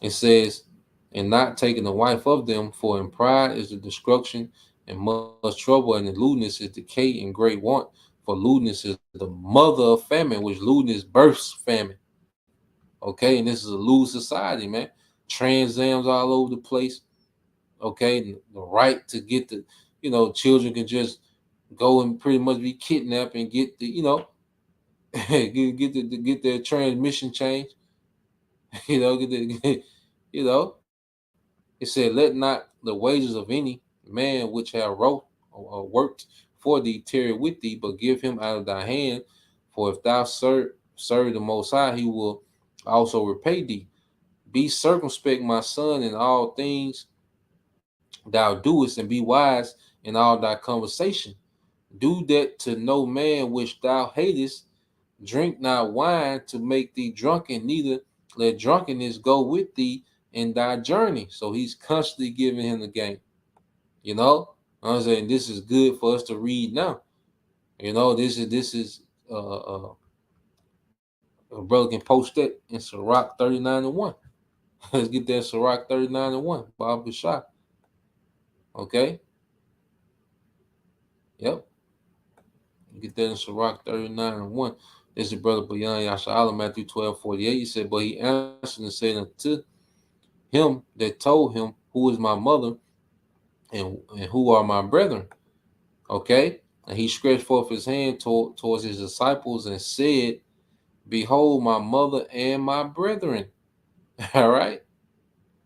it says, and not taking the wife of them, for in pride is the destruction, and much trouble, and in lewdness is decay and great want. For lewdness is the mother of famine, which lewdness births famine. Okay, and this is a lewd society, man. Transams all over the place. Okay, the right to get the, children can just go and pretty much be kidnapped and get the, get their transmission changed. Get the, you know, it said, let not the wages of any man which have wrote or worked for thee tarry with thee, but give him out of thy hand. For if thou serve the Most High, he will also repay thee. Be circumspect, my son, in all things thou doest, and be wise in all thy conversation. Do that to no man which thou hatest. Drink not wine to make thee drunken, neither let drunkenness go with thee in thy journey. So he's constantly giving him the game. You know, I'm saying this is good for us to read now. This is a brother can post that in Sirach 39:1. Let's get that Sirach 39:1. Bob Bashar. Okay. Yep. Get that in Sirach 39:1. This is brother Bayan Yasha'ala, Matthew 12:48. He said, but he answered and said unto him that told him, who is my mother and who are my brethren? Okay. And he stretched forth his hand towards his disciples and said, behold, my mother and my brethren. All right.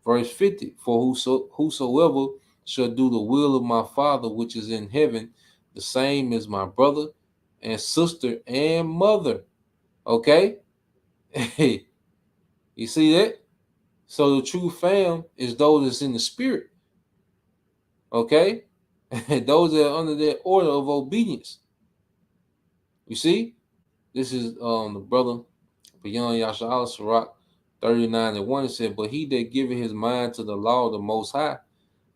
Verse 50. For whosoever shall do the will of my Father which is in heaven, the same is my brother and sister and mother. Okay. Hey, you see that? So the true fam is those that's in the spirit. Okay. Those that are under that order of obedience. You see? This is the brother beyond Yasha'Allah Sirach 39:1. It said, but he that giveth his mind to the law of the Most High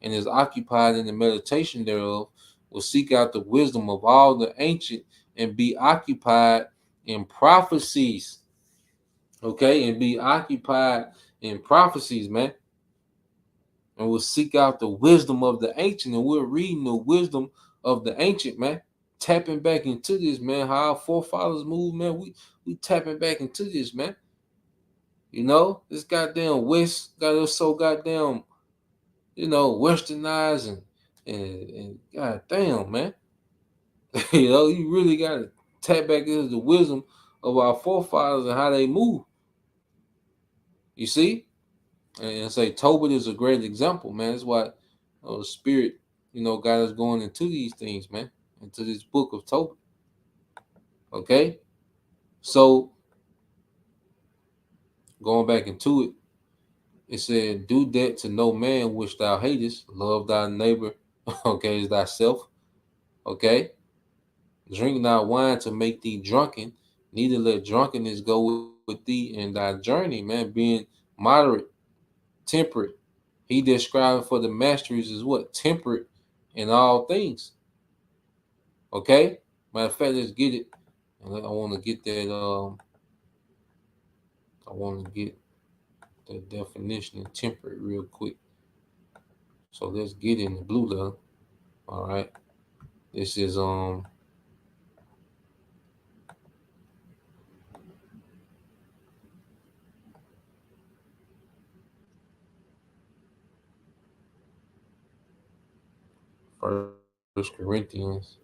and is occupied in the meditation thereof will seek out the wisdom of all the ancient and be occupied in prophecies. Okay, and be occupied in prophecies, man. And we'll seek out the wisdom of the ancient, and we're reading the wisdom of the ancient, man. Tapping back into this, man. How our forefathers moved, man. We tapping back into this, man. This goddamn West got us so goddamn, westernized and goddamn, man. You really gotta tap back into the wisdom of our forefathers and how they move. You see? And say Tobit is a great example, man. That's why the Spirit, got us going into these things, man, into this book of Tobit. Okay, so going back into it, it said, "Do that to no man which thou hatest. Love thy neighbor, okay, as thyself. Okay, drink not wine to make thee drunken. Neither let drunkenness go with thee in thy journey, man. Being moderate, temperate. He described for the masteries is what? Temperate in all things. Okay? Matter of fact, let's get it. And I want to get that I want to get the definition of temperate real quick. So let's get in the blue letter. All right. This is. First Corinthians.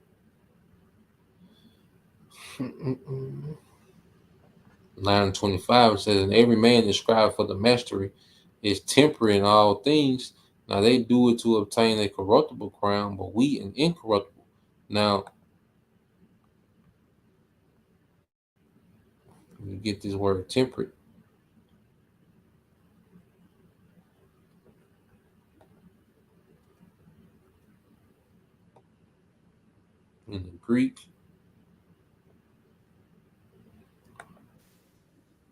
9:25 it says, and every man described for the mastery is temperate in all things. Now they do it to obtain a corruptible crown, but we an incorruptible. Now you get this word temperate. In the Greek.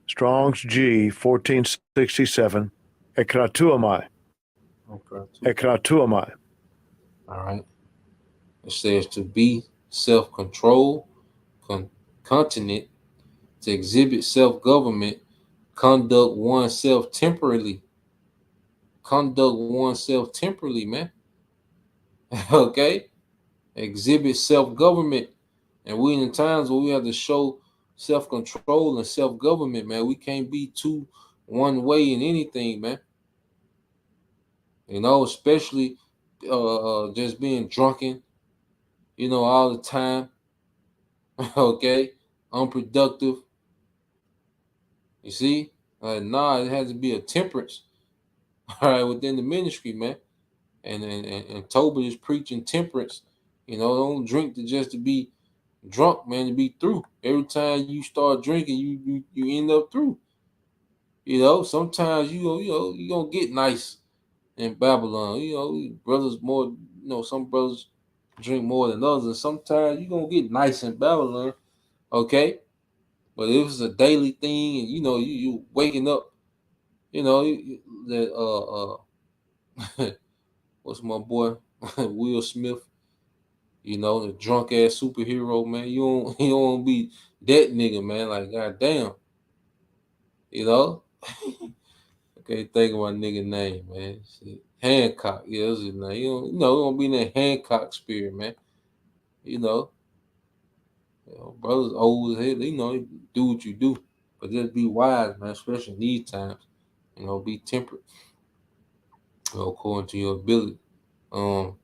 Strong's G 1467. Ekratuamai. Ekratuamai. All right. It says to be self-control, continent, to exhibit self-government, conduct oneself temporarily. Conduct oneself temporarily, man. Okay? Exhibit self-government. And we in times where we have to show self-control and self-government, man. We can't be too one way in anything, man. You know, especially just being drunken, you know, all the time. Okay? Unproductive. You see? Nah, it has to be a temperance, all right, within the ministry, man. And Tobit is preaching temperance. You know, don't drink just to be drunk, man, to be through. Every time you start drinking, you end up through. You know, sometimes you gonna get nice in Babylon. You know, brothers more. You know, some brothers drink more than others, and sometimes you gonna get nice in Babylon. Okay, but if it's a daily thing, and you know you waking up, you know that what's my boy Will Smith. You know, the drunk ass superhero, man. You don't you don't be that nigga, man. Like goddamn, you know. Okay, think of my nigga name, man. Shit. Hancock, yeah, that's his name. You know, we gonna be in that Hancock spirit, man. You know, brothers old as hell. You know, do what you do, but just be wise, man. Especially in these times. You know, be temperate, you know, according to your ability. Um,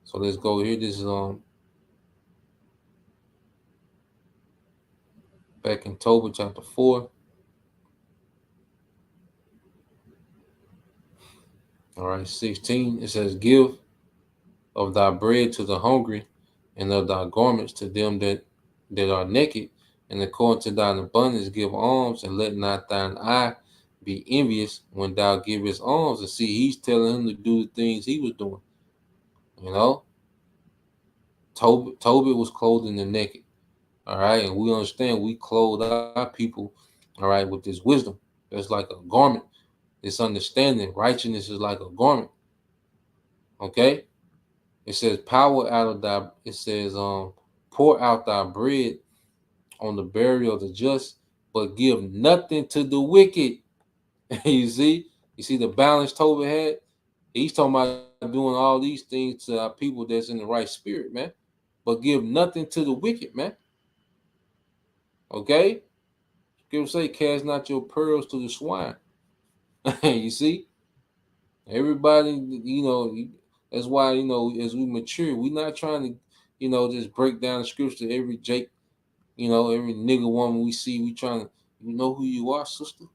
so let's go here. This is back in Tobit chapter 4. All right, 16. It says, "Give of thy bread to the hungry, and of thy garments to them that are naked, and according to thine abundance give alms, and let not thine eye be envious when thou givest alms." And see, he's telling him to do the things he was doing. You know, Tobit was clothing the naked. All right, and we understand we clothe our people, all right, with this wisdom. That's like a garment. This understanding, righteousness is like a garment. Okay, it says power out of thy. It says pour out thy bread on the burial of the just, but give nothing to the wicked. You see the balance Tobit had. He's talking about doing all these things to our people that's in the right spirit, man. But give nothing to the wicked, man. Okay, Scripture say, "Cast not your pearls to the swine." You see, everybody, you know, that's why you know as we mature, we're not trying to, you know, just break down the scripture to every Jake, you know, every nigga woman we see. We trying to, you know who you are, sister.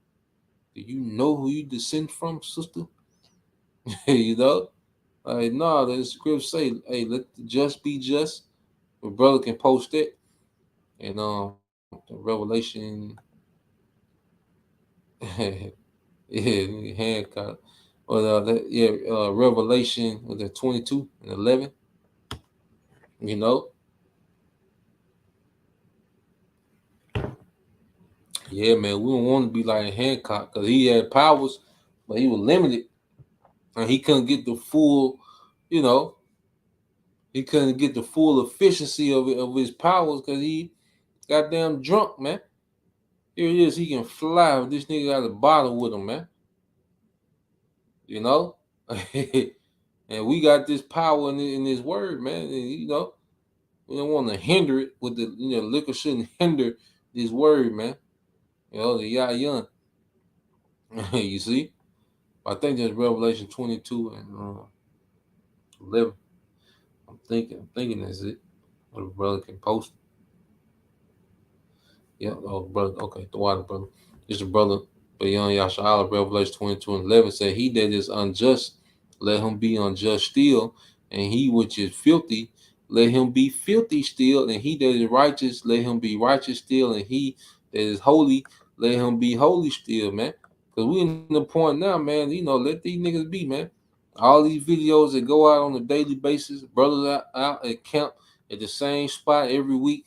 Do you know who you descend from, sister? You know, like no, the scripture say, "Hey, let the just be just." My brother can post it, and the Revelation, yeah, Hancock, but Revelation was at 22 and 11. You know, yeah, man, we don't want to be like Hancock because he had powers, but he was limited, and he couldn't get the full, you know, he couldn't get the full efficiency of his powers because he goddamn drunk, man. Here it is, he can fly. This nigga got a bottle with him, man. You know, and we got this power in this word, man. And, you know, we don't want to hinder it with the, you know, liquor shouldn't hinder this word, man. You know, the Yayan. You see? I think that's Revelation 22 and 11. I'm thinking that's it. Or the brother can post. Yeah, oh brother, okay, the water brother. It's a brother, but young Yasha'Allah, Revelation 22 and 11 said, he that is unjust, let him be unjust still, and he which is filthy, let him be filthy still, and he that is righteous, let him be righteous still, and he that is holy, let him be holy still, man. Because we in the point now, man, let these niggas be, man. All these videos that go out on a daily basis, brothers out at camp at the same spot every week,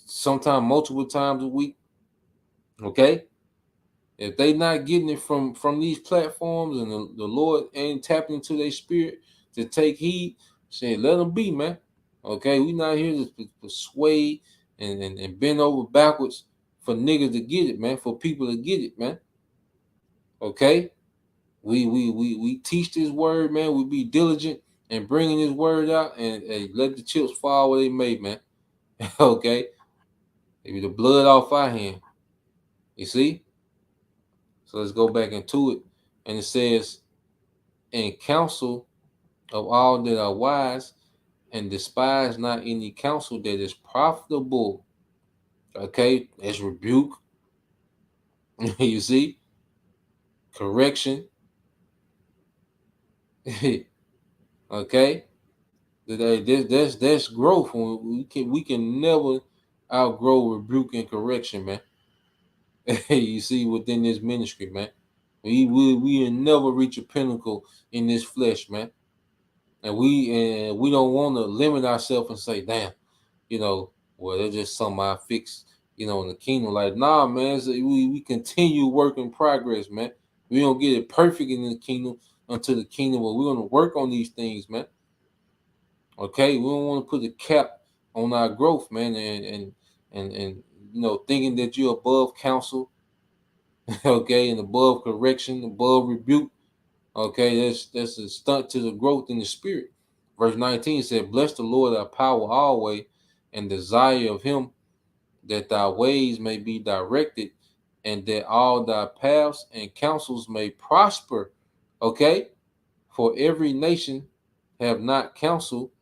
sometimes multiple times a week. Okay, if they not getting it from these platforms and the Lord ain't tapping into their spirit to take heed, saying let them be, man. Okay, we not here to persuade and bend over backwards for niggas to get it, man. For people to get it, man. Okay, we teach this word, man. We be diligent and bringing this word out and let the chips fall where they may, man. Okay, maybe the blood off our hand. You see. So let's go back into it. And it says, "And counsel of all that are wise, and despise not any counsel that is profitable." Okay, that's rebuke. You see, correction. Okay, that's growth. We can never outgrow rebuke and correction, man. You see, within this ministry, man, we never reach a pinnacle in this flesh, man. And we don't want to limit ourselves and say, damn, well, it's just something I fix, in the kingdom. Like, nah, man, we continue work in progress, man. We don't get it perfect in the kingdom until the kingdom, but we're gonna work on these things, man. Okay, we don't want to put a cap on our growth, man, and thinking that you're above counsel, okay, and above correction, above rebuke. Okay, that's a stunt to the growth in the spirit. Verse 19 said, "Bless the Lord thy power always, and desire of him that thy ways may be directed, and that all thy paths and counsels may prosper." Okay, for every nation have not counsel,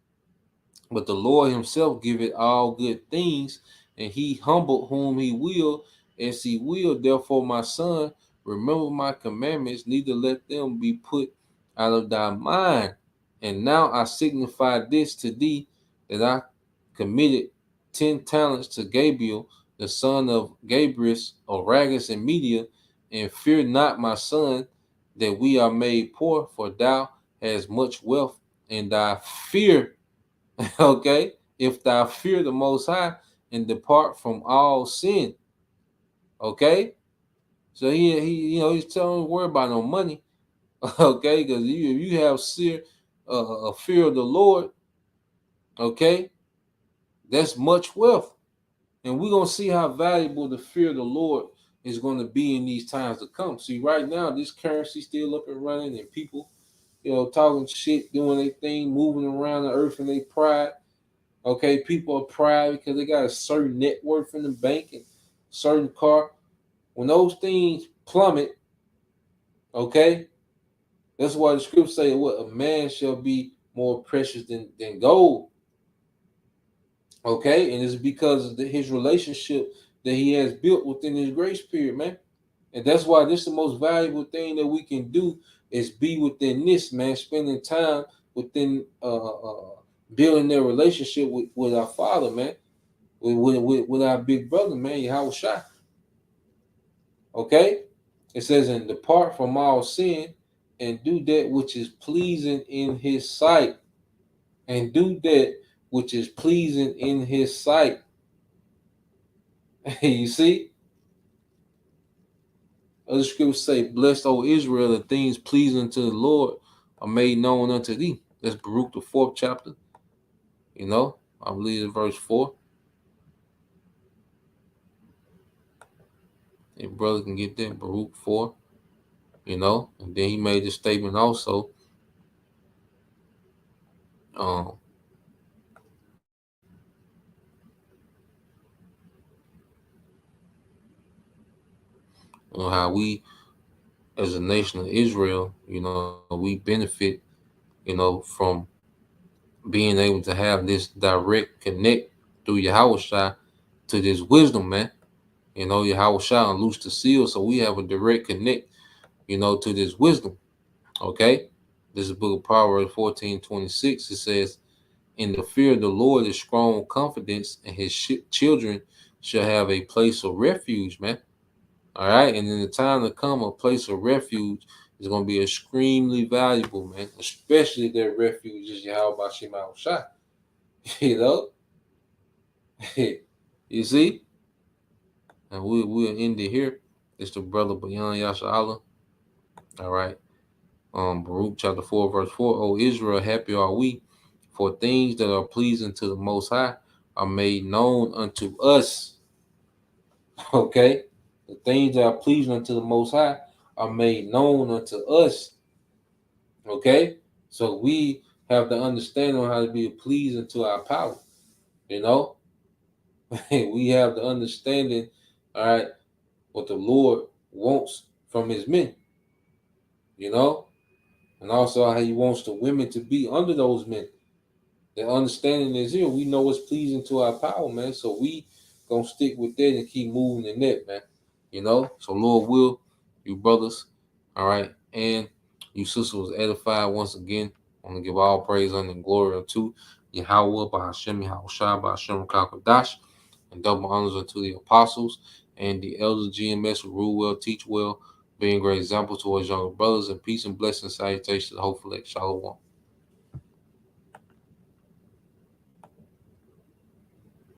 but the Lord himself giveth all good things, and he humbled whom he will, as he will. Therefore, my son, remember my commandments, neither let them be put out of thy mind. And now I signify this to thee, that I committed 10 talents to Gabriel, the son of Gabrius, of Ragus and Media, and fear not, my son, that we are made poor, for thou hast much wealth, and thy fear. Okay, if thou fear the Most High and depart from all sin. Okay, so he's telling him worry about no money. Okay, because you have a fear of the Lord. Okay, that's much wealth, and we're gonna see how valuable the fear of the Lord is going to be in these times to come. See, right now this currency still up and running, and people, talking shit, doing their thing, moving around the earth in their pride. Okay, people are proud because they got a certain net worth in the bank and certain car. When those things plummet, okay, that's why the scripture say, "What a man shall be more precious than gold." Okay, and it's because of his relationship that he has built within his grace period, man. And that's why this is the most valuable thing that we can do is be within this, man. Spending time within building their relationship with our Father, man. With our big brother, man, Yahweh Shai. Okay? It says, "And depart from all sin and do that which is pleasing in his sight." And do that which is pleasing in his sight. You see? Other scriptures say, "Blessed, O Israel, the things pleasing to the Lord are made known unto thee." That's Baruch, the 4th chapter. I believe it's verse 4. If brother can get that, Baruch 4. And then he made this statement also. Um, on how we as a nation of Israel, we benefit, from being able to have this direct connect through Yahushua to this wisdom, man. Yahushua unloosed the seal, so we have a direct connect, to this wisdom. Okay? This is the book of Proverbs 14:26. It says, in the fear of the Lord is strong confidence, and his children shall have a place of refuge, man. All right. And in the time to come, a place of refuge is going to be extremely valuable, man. Especially if that refuge is Yahweh Shema Shai. You know? You see? And we'll end it here. It's the brother Bayan Yasha Allah. All right. Baruch chapter 4, verse 4. O Israel, happy are we, for things that are pleasing to the Most High are made known unto us. Okay? The things that are pleasing unto the Most High are made known unto us. Okay? So we have the understanding on how to be pleasing to our power. We have the understanding, all right, what the Lord wants from his men, and also how he wants the women to be under those men. The understanding is here. We know what's pleasing to our power, man. So we gonna stick with that and keep moving in that, man. So Lord will, you brothers, all right, and you sisters was edified once again. I want to give all praise and glory unto Yahweh by Hashem, Yahushua by Hashem Kakadash, and double honors unto the apostles and the elders GMS who rule well, teach well, being great example towards younger brothers, and peace and blessings, salutations, hopefully, shalom.